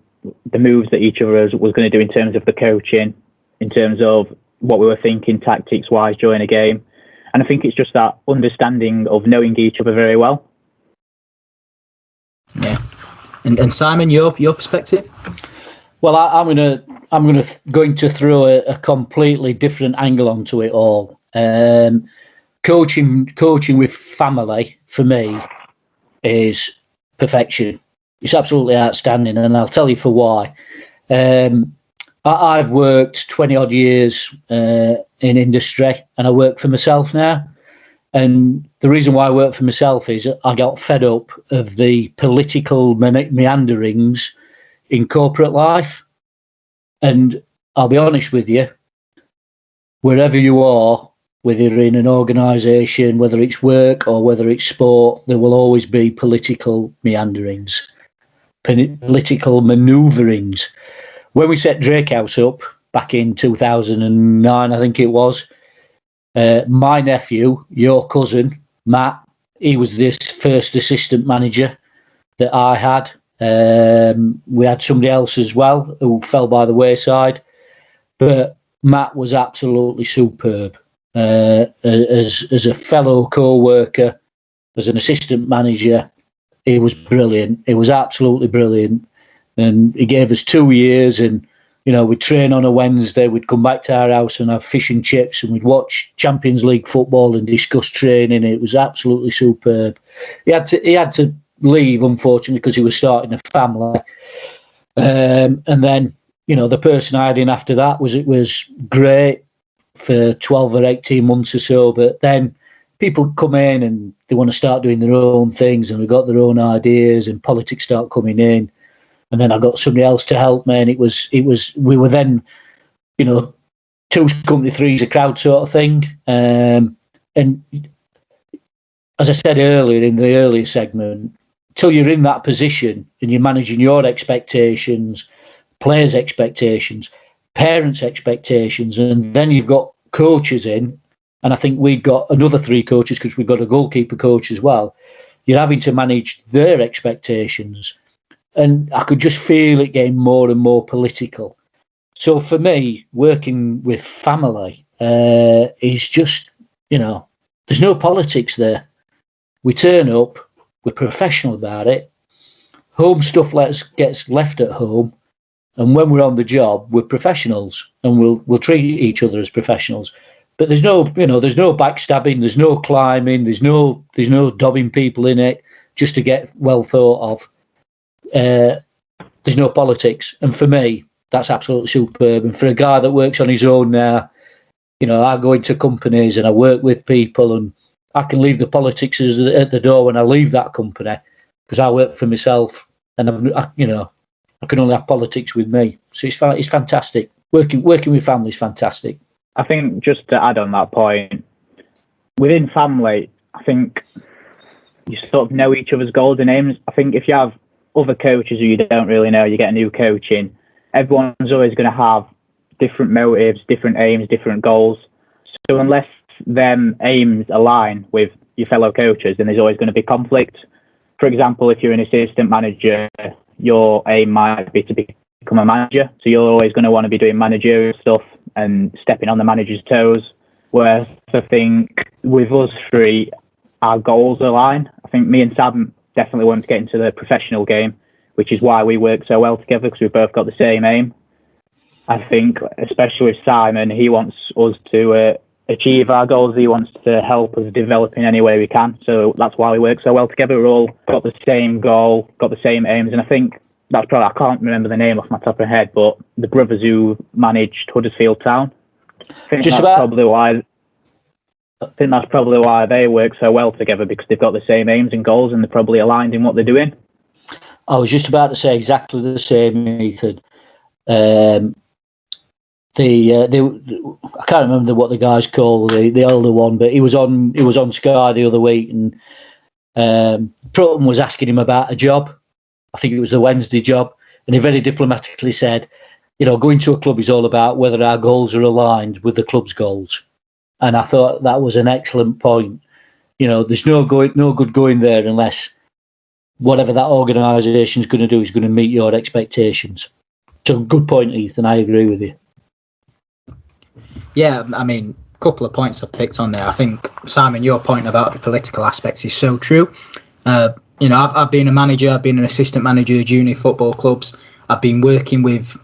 the moves that each of us was going to do in terms of the coaching, in terms of what we were thinking tactics-wise during a game. And I think it's just that understanding of knowing each other very well. Yeah. And Simon, your perspective? Well, I'm going to throw a completely different angle onto it all. Coaching with family for me is perfection. It's absolutely outstanding, and I'll tell you for why. I've worked 20 odd years in industry, and I work for myself now. And the reason why I work for myself is I got fed up of the political meanderings in corporate life. And I'll be honest with you, wherever you are, whether you're in an organisation, whether it's work or whether it's sport, there will always be political meanderings, political manoeuvrings. When we set Drake House up back in 2009, I think it was, my nephew, your cousin, Matt, he was this first assistant manager that I had. We had somebody else as well who fell by the wayside, but Matt was absolutely superb. As a fellow co-worker, as an assistant manager, he was brilliant. He was absolutely brilliant. And he gave us 2 years, and we'd train on a Wednesday, we'd come back to our house and have fish and chips, and we'd watch Champions League football and discuss training. It was absolutely superb. He had to leave, unfortunately, because he was starting a family. And then, the person I had in after that was great for 12 or 18 months or so, but then people come in and they want to start doing their own things, and they've got their own ideas, and politics start coming in. And then I got somebody else to help me, and we were then, two's company, three's a crowd sort of thing. And as I said earlier in the earlier segment, till you're in that position and you're managing your expectations, players' expectations, parents' expectations, and then you've got coaches in, and I think we've got another 3 coaches because we've got a goalkeeper coach as well. You're having to manage their expectations. And I could just feel it getting more and more political. So for me, working with family is just, there's no politics there. We turn up, we're professional about it. Home stuff gets left at home, and when we're on the job, we're professionals, and we'll treat each other as professionals. But there's no backstabbing, there's no climbing, there's no dobbing people in it just to get well thought of. There's no politics, and for me, that's absolutely superb. And for a guy that works on his own now, I go into companies and I work with people, and I can leave the politics at the door when I leave that company because I work for myself, and I can only have politics with me. So it's fantastic. Working with family is fantastic. I think just to add on that point, within family, I think you sort of know each other's goals and aims. I think if you have other coaches who you don't really know, you get a new coach in, everyone's always going to have different motives, different aims, different goals. So unless them aims align with your fellow coaches, then there's always going to be conflict. For example, if you're an assistant manager, your aim might be to become a manager. So you're always going to want to be doing managerial stuff and stepping on the manager's toes. Whereas I think with us three, our goals align. I think me and Sam definitely want to get into the professional game, which is why we work so well together, because we've both got the same aim. I think, especially with Simon, he wants us to achieve our goals. He wants to help us develop in any way we can. So that's why we work so well together. We're all got the same goal, got the same aims. And I think that's probably, I can't remember the name off my top of my head, but the brothers who managed Huddersfield Town. I think that's probably why they work so well together, because they've got the same aims and goals and they're probably aligned in what they're doing. I was just about to say exactly the same, Ethan. I can't remember what the guy's called, the older one, but he was on Sky the other week, and Prutton was asking him about a job. I think it was the Wednesday job, and he very diplomatically said, going to a club is all about whether our goals are aligned with the club's goals. And I thought that was an excellent point. There's no good going there unless whatever that organisation is going to do is going to meet your expectations. So good point, Ethan. I agree with you. Yeah, I mean, a couple of points I picked on there. I think, Simon, your point about the political aspects is so true. I've been a manager, I've been an assistant manager of junior football clubs. I've been working with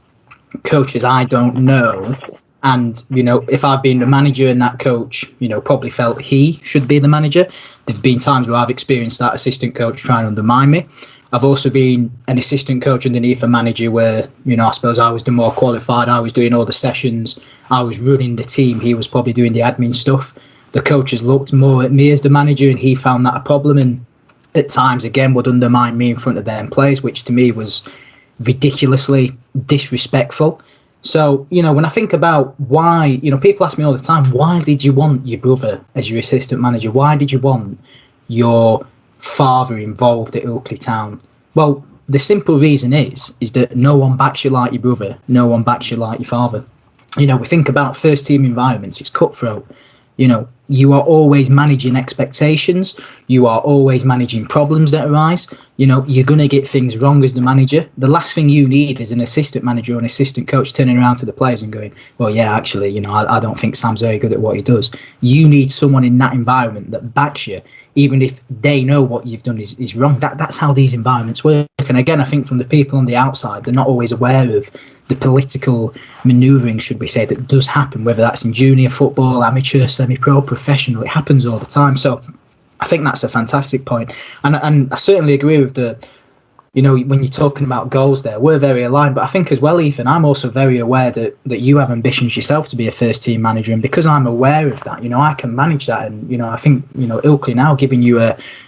coaches I don't know. And, if I've been a manager and that coach, probably felt he should be the manager, there've been times where I've experienced that assistant coach trying to undermine me. I've also been an assistant coach underneath a manager where, I suppose I was the more qualified. I was doing all the sessions. I was running the team. He was probably doing the admin stuff. The coaches looked more at me as the manager, and he found that a problem, and at times, again, would undermine me in front of their players, which to me was ridiculously disrespectful. So, when I think about why, people ask me all the time, why did you want your brother as your assistant manager? Why did you want your father involved at Ilkley Town? Well, the simple reason is that no one backs you like your brother. No one backs you like your father. We think about first team environments. It's cutthroat. You are always managing expectations. You are always managing problems that arise. You're going to get things wrong as the manager. The last thing you need is an assistant manager or an assistant coach turning around to the players and going, well, yeah, actually, I don't think Sam's very good at what he does. You need someone in that environment that backs you, even if they know what you've done is wrong. That's how these environments work. And again, I think from the people on the outside, they're not always aware of the political manoeuvring, should we say, that does happen, whether that's in junior football, amateur, semi-pro, professional. It happens all the time. So I think that's a fantastic point. And I certainly agree with when you're talking about goals there, we're very aligned. But I think as well, Ethan, I'm also very aware that you have ambitions yourself to be a first team manager. And because I'm aware of that, I can manage that. And, I think, Ilkley now giving you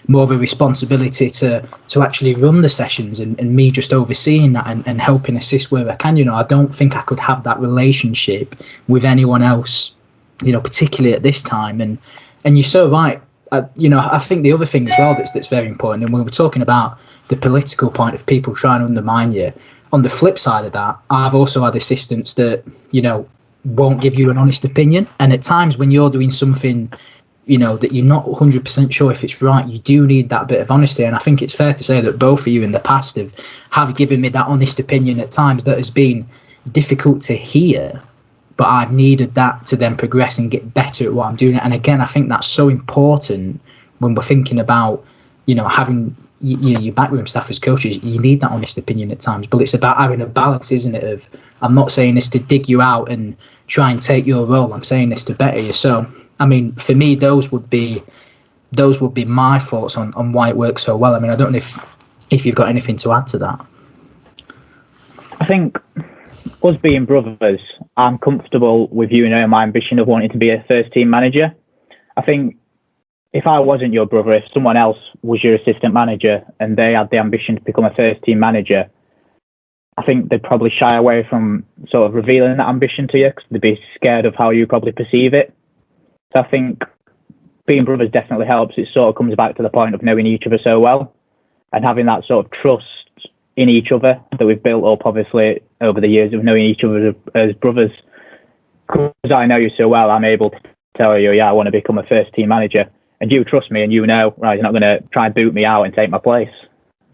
more of a responsibility to actually run the sessions and me just overseeing that and helping assist where I can. I don't think I could have that relationship with anyone else, particularly at this time. And you're so right. I think the other thing as well that's very important, and we were talking about the political point of people trying to undermine you. On the flip side of that, I've also had assistants that, won't give you an honest opinion. And at times when you're doing something, that you're not 100% sure if it's right, you do need that bit of honesty. And I think it's fair to say that both of you in the past have given me that honest opinion at times that has been difficult to hear. but I've needed that to then progress and get better at what I'm doing. And again, I think that's so important when we're thinking about, having your backroom staff as coaches. You need that honest opinion at times, but it's about having a balance, isn't it? Of, I'm not saying this to dig you out and try and take your role. I'm saying this to better you. So, I mean, for me, those would be my thoughts on why it works so well. I mean, I don't know if you've got anything to add to that. I think us being brothers, I'm comfortable with my ambition of wanting to be a first team manager. I think if I wasn't your brother, if someone else was your assistant manager and they had the ambition to become a first team manager, I think they'd probably shy away from sort of revealing that ambition to you because they'd be scared of how you probably perceive it. So I think being brothers definitely helps. It sort of comes back to the point of knowing each other so well and having that sort of trust in each other that we've built up, obviously, over the years of knowing each other as brothers. Because I know you so well, I'm able to tell you, I want to become a first team manager. And you trust me and right, he's not going to try and boot me out and take my place.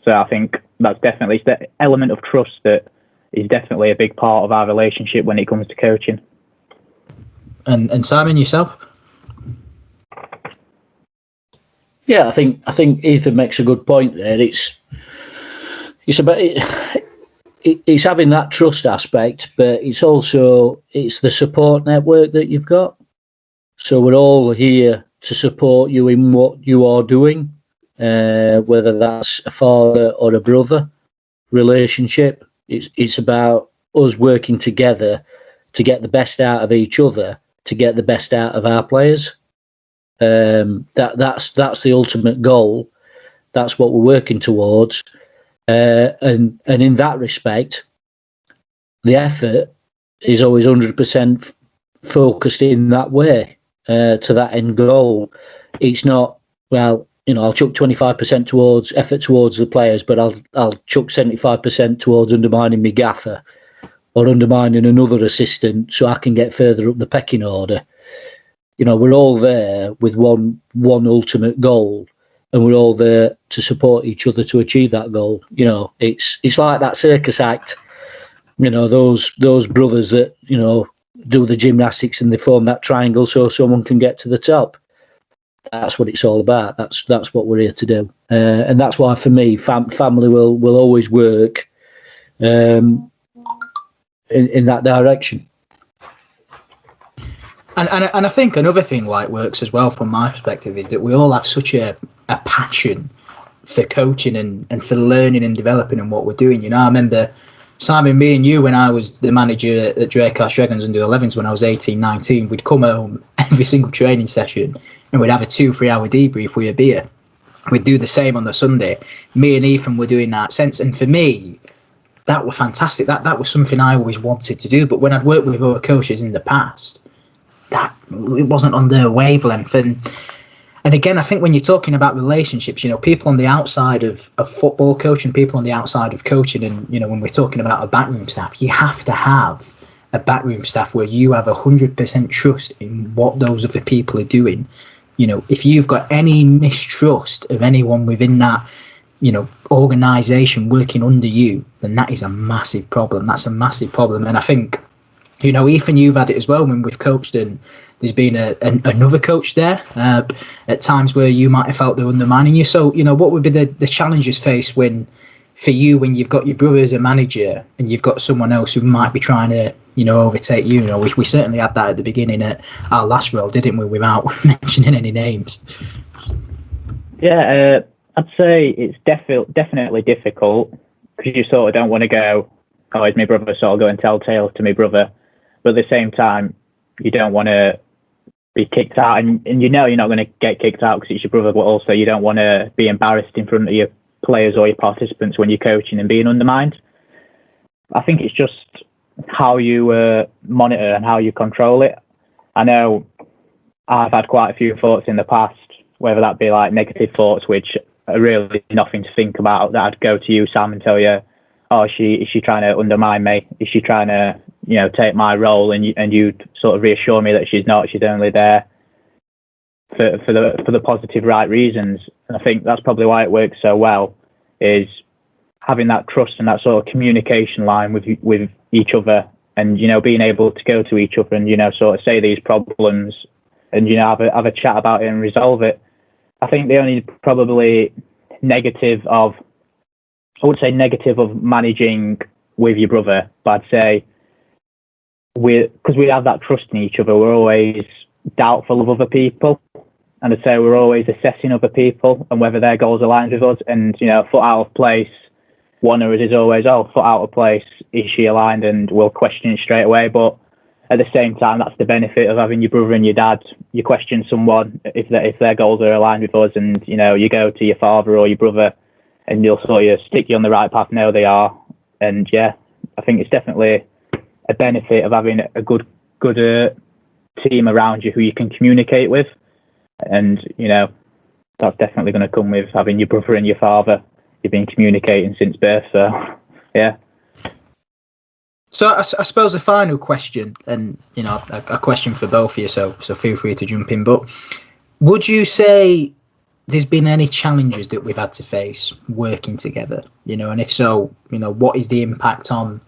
So I think that's definitely the element of trust that is definitely a big part of our relationship when it comes to coaching. And Simon, yourself? Yeah, I think Ethan makes a good point there. It's about it's having that trust aspect, but it's the support network that you've got. So we're all here to support you in what you are doing, whether that's a father or a brother relationship. It's about us working together to get the best out of each other, to get the best out of our players. That's the ultimate goal. That's what we're working towards. And in that respect, the effort is always 100% focused in that way to that end goal. It's not, well, I'll chuck 25% effort towards the players, but I'll chuck 75% towards undermining my gaffer or undermining another assistant so I can get further up the pecking order. We're all there with one ultimate goal, and we're all there to support each other to achieve that goal. It's like that circus act. Those brothers that do the gymnastics and they form that triangle so someone can get to the top. That's what it's all about. That's what we're here to do, and that's why for me, family will always work in that direction. And I think another thing why it works as well from my perspective is that we all have such a passion for coaching and for learning and developing and what we're doing. I remember, Simon, me and you, when I was the manager at Draycott Dragons under 11s when I was 18, 19, we'd come home every single training session and we'd have a 2-3 hour debrief with a beer. We'd do the same on the Sunday. Me and Ethan were doing that since, and for me, that was fantastic. That was something I always wanted to do. But when I'd worked with other coaches in the past, that it wasn't on their wavelength. And again, I think when you're talking about relationships, people on the outside of football coaching, people on the outside of coaching, and when we're talking about a backroom staff, you have to have a backroom staff where you have 100% trust in what those other people are doing. If you've got any mistrust of anyone within that organisation working under you, then that is a massive problem. That's a massive problem. And I think Ethan, you've had it as well when we've coached, and there's been another coach there at times where you might have felt they're undermining you. So, what would be the challenges faced for you when you've got your brother as a manager and you've got someone else who might be trying to, overtake you? We certainly had that at the beginning at our last role, didn't we, without mentioning any names? Yeah, I'd say it's definitely difficult because you sort of don't want to go, oh, it's my brother, so I'll go and tell tales to my brother. But at the same time, you don't want to be kicked out, and you're not going to get kicked out because it's your brother, but also you don't want to be embarrassed in front of your players or your participants when you're coaching and being undermined. I think it's just how you monitor and how you control it. I know I've had quite a few thoughts in the past, whether that be like negative thoughts, which are really nothing to think about, that I'd go to you, Sam, and tell you, oh, is she trying to undermine me? Is she trying to, take my role? And you'd sort of reassure me that she's not. She's only there for the positive, right reasons. And I think that's probably why it works so well, is having that trust and that sort of communication line with each other and, you know, being able to go to each other and, you know, sort of say these problems and, you know, have a chat about it and resolve it. I think the only probably negative of managing with your brother, but I'd say because we have that trust in each other, we're always doubtful of other people. And I'd say we're always assessing other people and whether their goals align with us. And, you know, foot out of place, one of us is always, foot out of place, is she aligned? And we'll question it straight away. But at the same time, that's the benefit of having your brother and your dad. You question someone if their goals are aligned with us, and, you know, you go to your father or your brother and you'll sort of stick you on the right path. No, they are. And yeah, I think it's definitely a benefit of having a good team around you who you can communicate with. And, you know, that's definitely going to come with having your brother and your father. You've been communicating since birth, so yeah. So I suppose a final question, and, you know, a question for both of you, so feel free to jump in. But would you say there's been any challenges that we've had to face working together? You know, and if so, you know, what is the impact on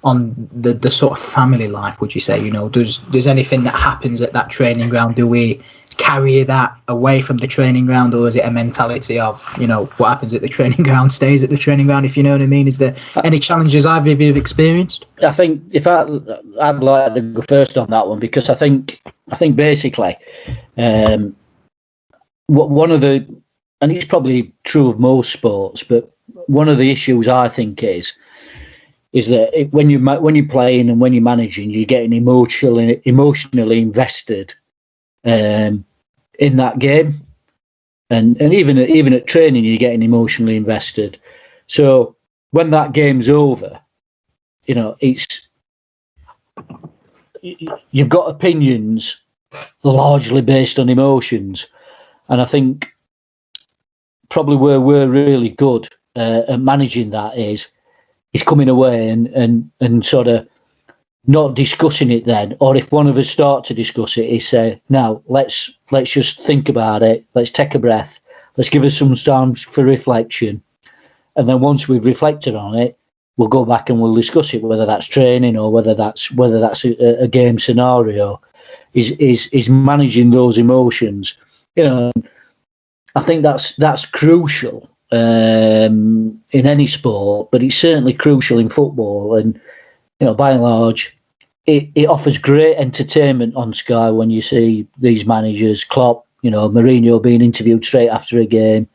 the sort of family life, would you say? You know, does anything that happens at that training ground, do we carry that away from the training ground, or is it a mentality of, you know, what happens at the training ground stays at the training ground, if you know what I mean? Is there any challenges either of you have experienced? I think I'd like to go first on that one, because I think basically one of the, and it's probably true of most sports, but one of the issues I think is that when you're playing and when you're managing, you're getting emotionally invested in that game, and even at training, you're getting emotionally invested. So when that game's over, you know, you've got opinions largely based on emotions, and I think probably where we're really good at managing that is coming away and sort of not discussing it then, or if one of us start to discuss it, is say, now let's just think about it, let's take a breath, let's give us some time for reflection, and then once we've reflected on it, we'll go back and we'll discuss it, whether that's training or whether that's a game scenario. Is managing those emotions, you know. I think that's crucial in any sport, but it's certainly crucial in football. And, you know, by and large, it offers great entertainment on Sky when you see these managers, Klopp, you know, Mourinho being interviewed straight after a game.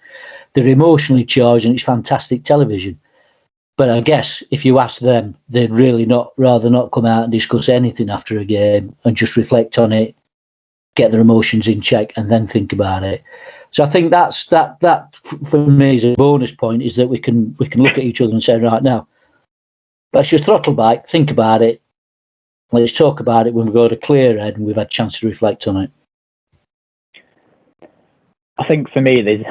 They're emotionally charged and it's fantastic television. But I guess if you ask them, they'd really rather not come out and discuss anything after a game and just reflect on it, get their emotions in check, and then think about it. So I think that for me is a bonus point, is that we can look at each other and say, right, now, let's just throttle back, think about it, let's talk about it when we've got a clear head and we've had a chance to reflect on it. I think for me,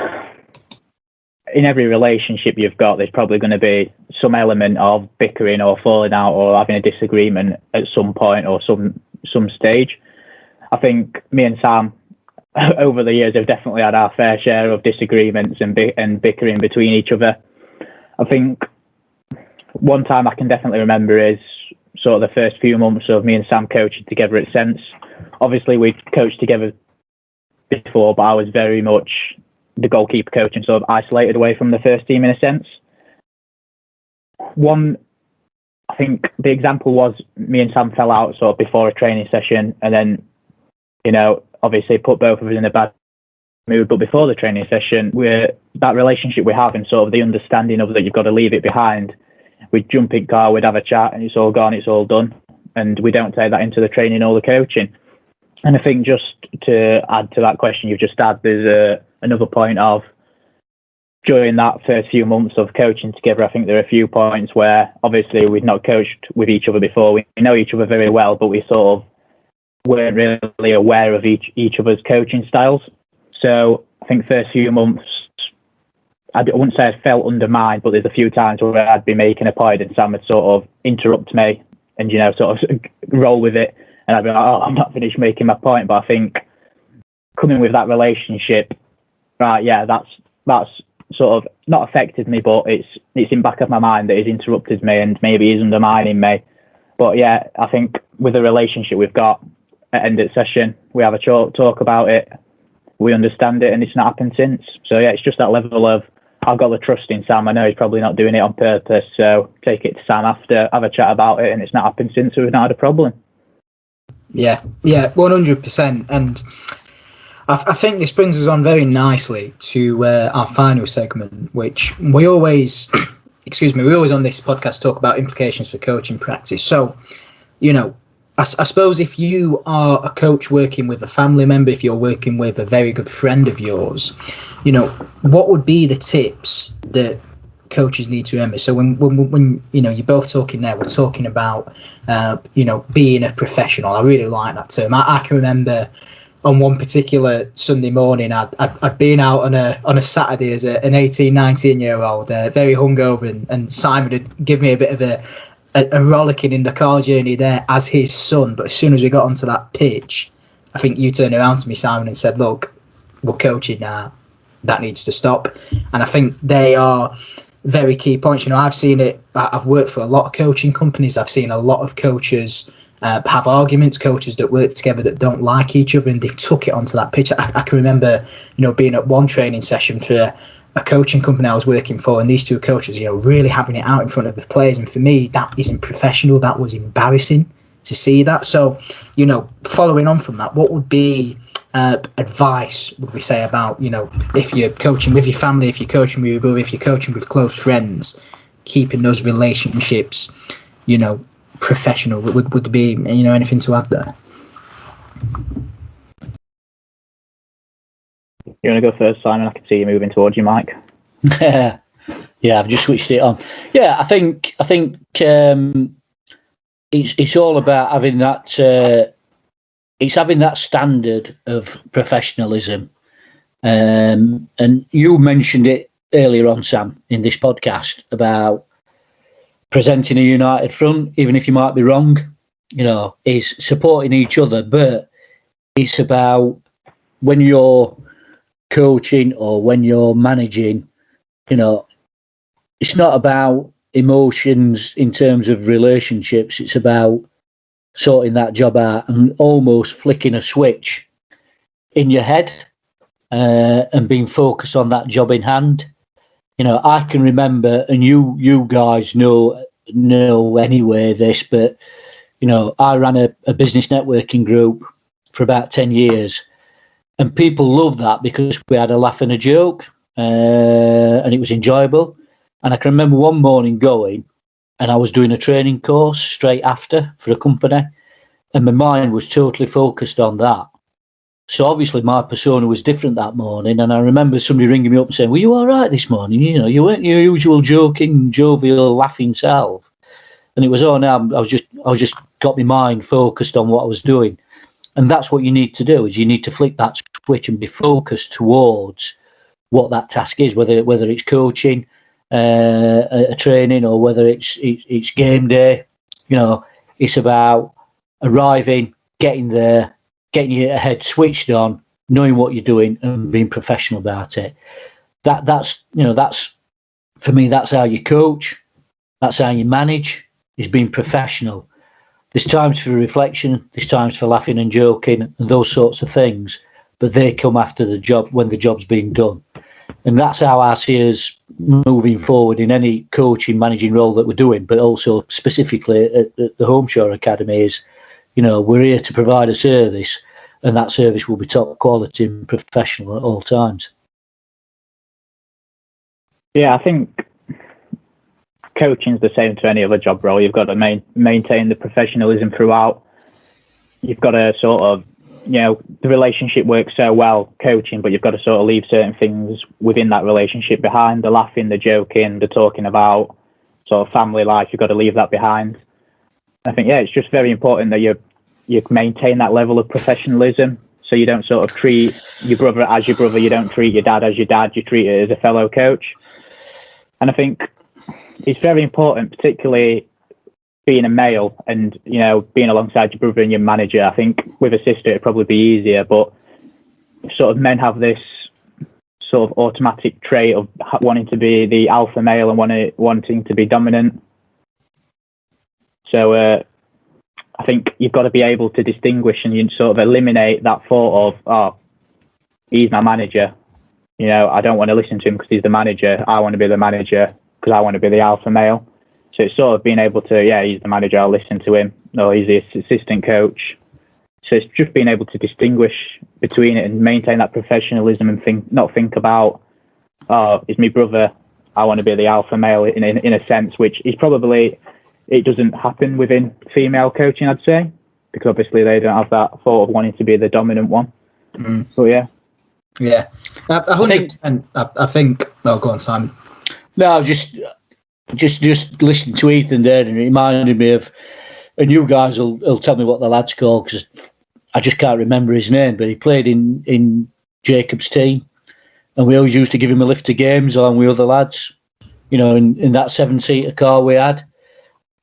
in every relationship you've got, there's probably going to be some element of bickering or falling out or having a disagreement at some point or some stage. I think me and Sam, over the years, have definitely had our fair share of disagreements and bickering between each other. I think one time I can definitely remember is sort of the first few months of me and Sam coaching together at Sense. Obviously, we'd coached together before, but I was very much the goalkeeper coach and sort of isolated away from the first team in a sense. I think the example was me and Sam fell out sort of before a training session, and then, you know, obviously put both of us in a bad mood. But before the training session, that relationship we have and sort of the understanding of that you've got to leave it behind, we'd jump in car, we'd have a chat, and it's all gone, it's all done. And we don't take that into the training or the coaching. And I think just to add to that question you've just had, there's another point of, during that first few months of coaching together, I think there are a few points where obviously we'd not coached with each other before. We know each other very well, but we sort of weren't really aware of each other's coaching styles. So I think first few months, I wouldn't say I felt undermined, but there's a few times where I'd be making a point and Sam would sort of interrupt me and, you know, sort of roll with it. And I'd be like, I'm not finished making my point. But I think coming with that relationship, right, yeah, that's sort of not affected me, but it's in back of my mind that he's interrupted me and maybe he's undermining me. But yeah, I think with the relationship we've got at end of session, we have a talk about it, we understand it, and it's not happened since. So yeah, it's just that level of, I've got the trust in Sam. I know he's probably not doing it on purpose, so take it to Sam after, have a chat about it, and it's not happened since, so we've not had a problem. Yeah, 100%. And I think this brings us on very nicely to our final segment, which we always, we always on this podcast talk about implications for coaching practice. So, you know, I suppose if you are a coach working with a family member, if you're working with a very good friend of yours, you know, what would be the tips that coaches need to remember? So when you know, you're both talking there, we're talking about, you know, being a professional. I really like that term. I can remember on one particular Sunday morning, I'd been out on a Saturday as an 18, 19-year-old, very hungover, and Simon had given me a bit of a rollicking in the car journey there as his son. But as soon as we got onto that pitch, I think you turned around to me, Simon, and said, look, we're coaching now. That needs to stop. And I think they are very key points. You know, I've seen it. I've worked for a lot of coaching companies. I've seen a lot of coaches have arguments, coaches that work together that don't like each other, and they've took it onto that pitch. I can remember, you know, being at one training session for a coaching company I was working for, and these two coaches, you know, really having it out in front of the players. And for me, that isn't professional. That was embarrassing to see that. So, you know, following on from that, what would be advice would we say about, you know, if you're coaching with your family, if you're coaching with your brother, if you're coaching with close friends, keeping those relationships, you know, professional? Would there be, you know, anything to add there? You want to go first, Simon? I can see you moving towards your mic. Yeah, I've just switched it on. Yeah, I think it's all about having that. It's having that standard of professionalism, and you mentioned it earlier on, Sam, in this podcast about presenting a united front, even if you might be wrong. You know, is supporting each other, but it's about when you're coaching or when you're managing, you know, it's not about emotions in terms of relationships. It's about sorting that job out and almost flicking a switch in your head and being focused on that job in hand. You know, I can remember, and you guys know anyway this, but, you know, I ran a business networking group for about 10 years. And people loved that because we had a laugh and a joke, and it was enjoyable. And I can remember one morning going, and I was doing a training course straight after for a company, and my mind was totally focused on that. So obviously my persona was different that morning, and I remember somebody ringing me up and saying, "Were you all right this morning? You know, you weren't your usual joking, jovial, laughing self." And it was, oh no, I was just got my mind focused on what I was doing. And that's what you need to do, is you need to flick that switch and be focused towards what that task is, whether it's coaching, a training, or whether it's game day. You know, it's about arriving, getting there, getting your head switched on, knowing what you're doing, and being professional about it. That's for me, that's how you coach, that's how you manage, is being professional. There's times for reflection, there's times for laughing and joking and those sorts of things, but they come after the job, when the job's being done. And that's how I see us moving forward in any coaching, managing role that we're doing, but also specifically at the Holmshaw Academy is, you know, we're here to provide a service, and that service will be top quality and professional at all times. Yeah, I think coaching's the same to any other job role. You've got to maintain the professionalism throughout. You've got to sort of, you know, the relationship works so well coaching, but you've got to sort of leave certain things within that relationship behind. The laughing, the joking, the talking about sort of family life, you've got to leave that behind. I think, yeah, it's just very important that you maintain that level of professionalism, so you don't sort of treat your brother as your brother, you don't treat your dad as your dad, you treat it as a fellow coach. And I think it's very important, particularly being a male and, you know, being alongside your brother and your manager. I think with a sister it'd probably be easier, but sort of men have this sort of automatic trait of wanting to be the alpha male and wanting to be dominant. So I think you've got to be able to distinguish and you sort of eliminate that thought of, oh, he's my manager. You know, I don't want to listen to him because he's the manager. I want to be the manager because I want to be the alpha male. So it's sort of being able to, yeah, he's the manager, I'll listen to him. No, he's the assistant coach. So it's just being able to distinguish between it and maintain that professionalism and not think about, oh, it's my brother, I want to be the alpha male in a sense, which is probably, it doesn't happen within female coaching, I'd say, because obviously they don't have that thought of wanting to be the dominant one. So yeah. Yeah, 100%. I think. Oh, go on, Simon. No, just listening to Ethan there, and it reminded me of, and you guys will tell me what the lad's called because I just can't remember his name, but he played in Jacob's team, and we always used to give him a lift to games along with other lads, you know, in that 7-seater car we had,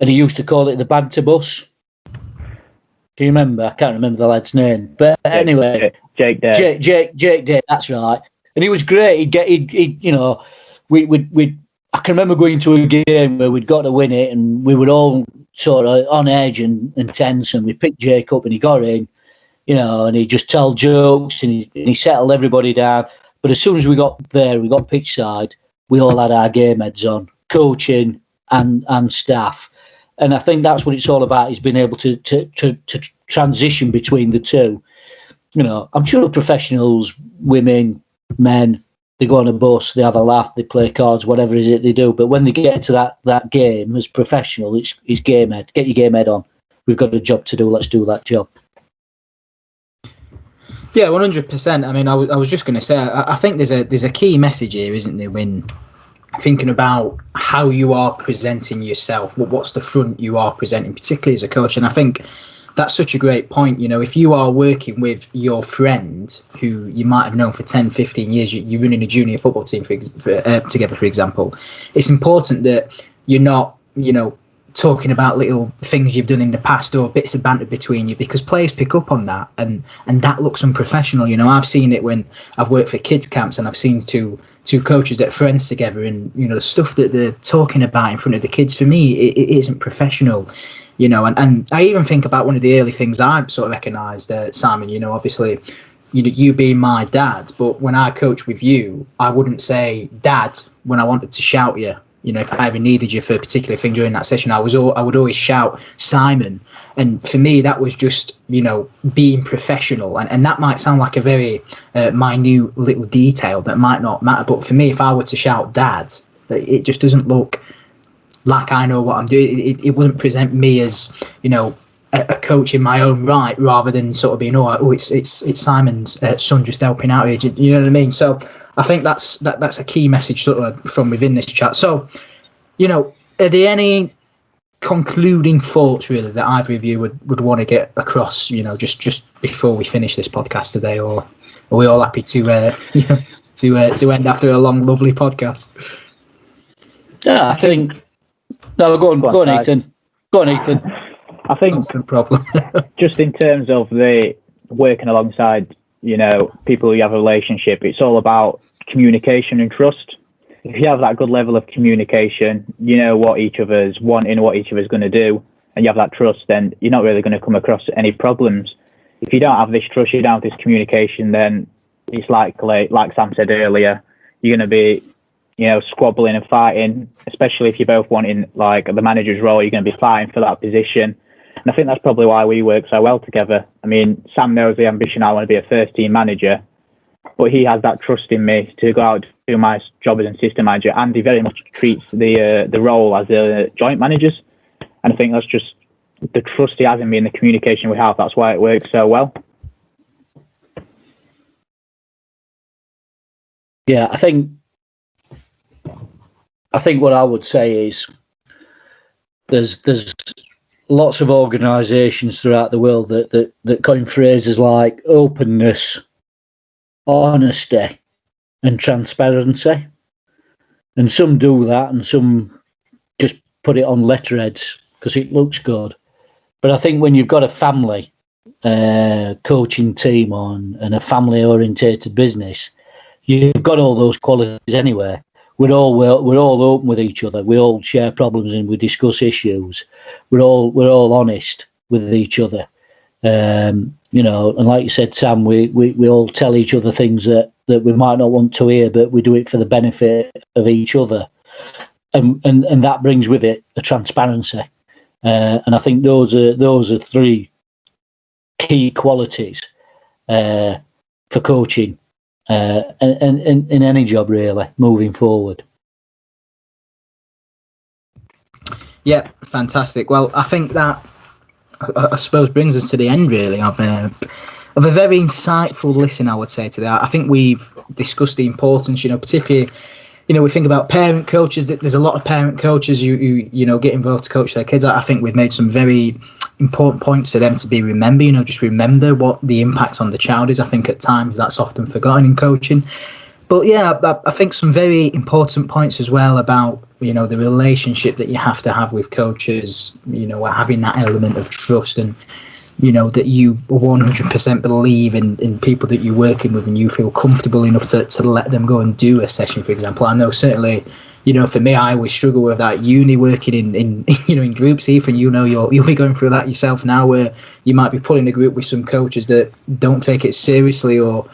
and he used to call it the banter bus. Do you remember? I can't remember the lad's name, but anyway, Jake Day. Jake Day, that's right. And he was great. He'd you know, I can remember going to a game where we'd got to win it, and we were all sort of on edge and tense, and we picked Jake up, and he got in, you know, and he'd just tell jokes, and he settled everybody down. But as soon as we got there, we got pitch side, we all had our game heads on, coaching and staff. And I think that's what it's all about, is being able to transition between the two. You know, I'm sure professionals, women, men, they go on a bus, they have a laugh, they play cards, whatever it is they do. But when they get into that game as professional, it's game head. Get your game head on. We've got a job to do. Let's do that job. Yeah, 100%. I mean, I was just going to say, I think there's a key message here, isn't there, when thinking about how you are presenting yourself, what's the front you are presenting, particularly as a coach. And I think that's such a great point. You know, if you are working with your friend who you might have known for 10, 15 years, you're running a junior football team together, for example, it's important that you're not, you know, talking about little things you've done in the past or bits of banter between you, because players pick up on that, and that looks unprofessional. You know, I've seen it when I've worked for kids camps, and I've seen two coaches that are friends together, and you know, the stuff that they're talking about in front of the kids, for me, it isn't professional. You know, and I even think about one of the early things I sort of recognised, Simon, you know, obviously, you being my dad, but when I coach with you, I wouldn't say dad when I wanted to shout you. You know, if I ever needed you for a particular thing during that session, I would always shout Simon. And for me, that was just, you know, being professional. And that might sound like a very minute little detail that might not matter. But for me, if I were to shout dad, it just doesn't look like I know what I'm doing. It wouldn't present me as, you know, a coach in my own right, rather than sort of being, it's Simon's son just helping out here. You know what I mean? So I think that's a key message sort of from within this chat. So, you know, are there any concluding thoughts really that either of you would want to get across, you know, just before we finish this podcast today, or are we all happy to end after a long, lovely podcast? Yeah, I think. No, go on, Ethan. Go on, Ethan. I think that's no problem. Just in terms of the working alongside, you know, people you have a relationship, it's all about communication and trust. If you have that good level of communication, you know what each other's wanting, what each other's going to do, and you have that trust, then you're not really going to come across any problems. If you don't have this trust, you don't have this communication, then it's like Sam said earlier, you're going to be, you know, squabbling and fighting, especially if you're both wanting like the manager's role, you're going to be fighting for that position. And I think that's probably why we work so well together. I mean, Sam knows the ambition, I want to be a first team manager, but he has that trust in me to go out and do my job as an assistant manager, and he very much treats the role as a joint managers. And I think that's just the trust he has in me and the communication we have. That's why it works so well. Yeah, I think what I would say is there's lots of organisations throughout the world that coin phrases like openness, honesty, and transparency, and some do that, and some just put it on letterheads because it looks good. But I think when you've got a family coaching team on and a family orientated business, you've got all those qualities anyway. We're all open with each other. We all share problems and we discuss issues. We're all honest. with each other. You know, and like you said, Sam, we all tell each other things that we might not want to hear, but we do it for the benefit of each other. And that brings with it a transparency. And I think those are three key qualities for coaching and in any job, really, moving forward. Yeah, fantastic. Well, I think that I suppose brings us to the end, really, of a very insightful listen, I would say, today. I think we've discussed the importance, you know, particularly, you know, we think about parent coaches. There's a lot of parent coaches who get involved to coach their kids. I think we've made some very important points for them to be remembered. You know, just remember what the impact on the child is. I think at times that's often forgotten in coaching. But yeah, I think some very important points as well about, you know, the relationship that you have to have with coaches, you know, having that element of trust and, you know, that you 100% believe in people that you're working with and you feel comfortable enough to let them go and do a session, for example. I know certainly, you know, for me, I always struggle with that uni working in in groups. Ethan, you know, you'll be going through that yourself now, where you might be putting a group with some coaches that don't take it seriously or,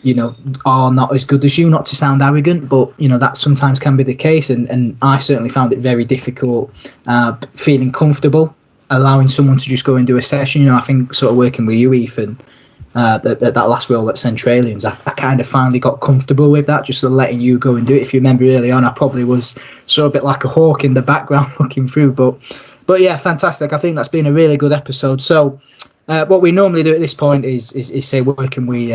you know, are not as good as you, not to sound arrogant, but, you know, that sometimes can be the case. And I certainly found it very difficult feeling comfortable, allowing someone to just go and do a session. You know, I think sort of working with you, Ethan, at that last role at Centralians, I kind of finally got comfortable with that, just letting you go and do it. If you remember early on, I probably was sort of a bit like a hawk in the background looking through. But yeah, fantastic. I think that's been a really good episode. So what we normally do at this point is say, where can we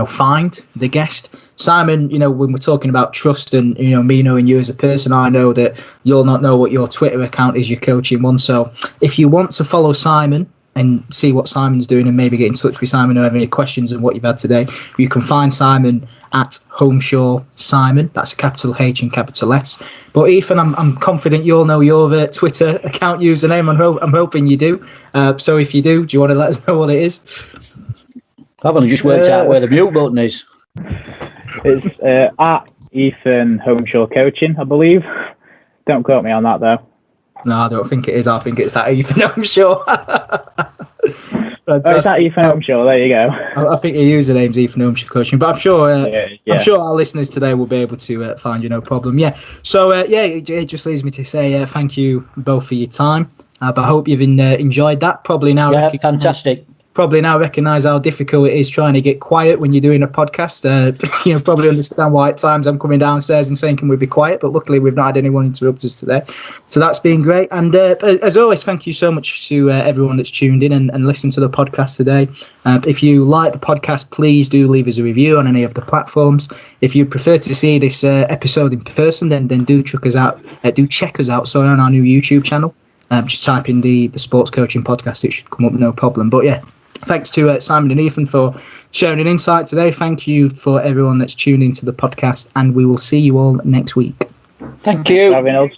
find the guest? Simon, you know, when we're talking about trust and, you know, me knowing you as a person, I know that you'll not know what your Twitter account is, your coaching one. So if you want to follow Simon and see what Simon's doing and maybe get in touch with Simon or have any questions on what you've had today, you can find Simon at Holmshaw Simon. That's a capital H and capital S. But Ethan, I'm confident you'll know your Twitter account username. I'm hoping you do. So if you do you want to let us know what it is? I've only just worked out where the mute button is. It's at Ethan Holmshaw Coaching, I believe. Don't quote me on that, though. No, I don't think it is. I think it's at Ethan Holmshaw. It's at Ethan Holmshaw. There you go. I think your username's Ethan Holmshaw Coaching, but I'm sure I'm sure our listeners today will be able to find you, no problem. Yeah. So it just leaves me to say thank you both for your time. But I hope you've enjoyed that. Probably now. Yeah, fantastic. Probably now recognise how difficult it is trying to get quiet when you're doing a podcast. Probably understand why at times I'm coming downstairs and saying, can we be quiet? But luckily we've not had anyone interrupt us today. So that's been great. And as always, thank you so much to everyone that's tuned in and listened to the podcast today. If you like the podcast, please do leave us a review on any of the platforms. If you prefer to see this episode in person, then do check us out. On our new YouTube channel. Just type in the Sports Coaching Podcast. It should come up, no problem. But yeah. Thanks to Simon and Ethan for sharing an insight today. Thank you for everyone that's tuned into the podcast, and we will see you all next week. Thank you.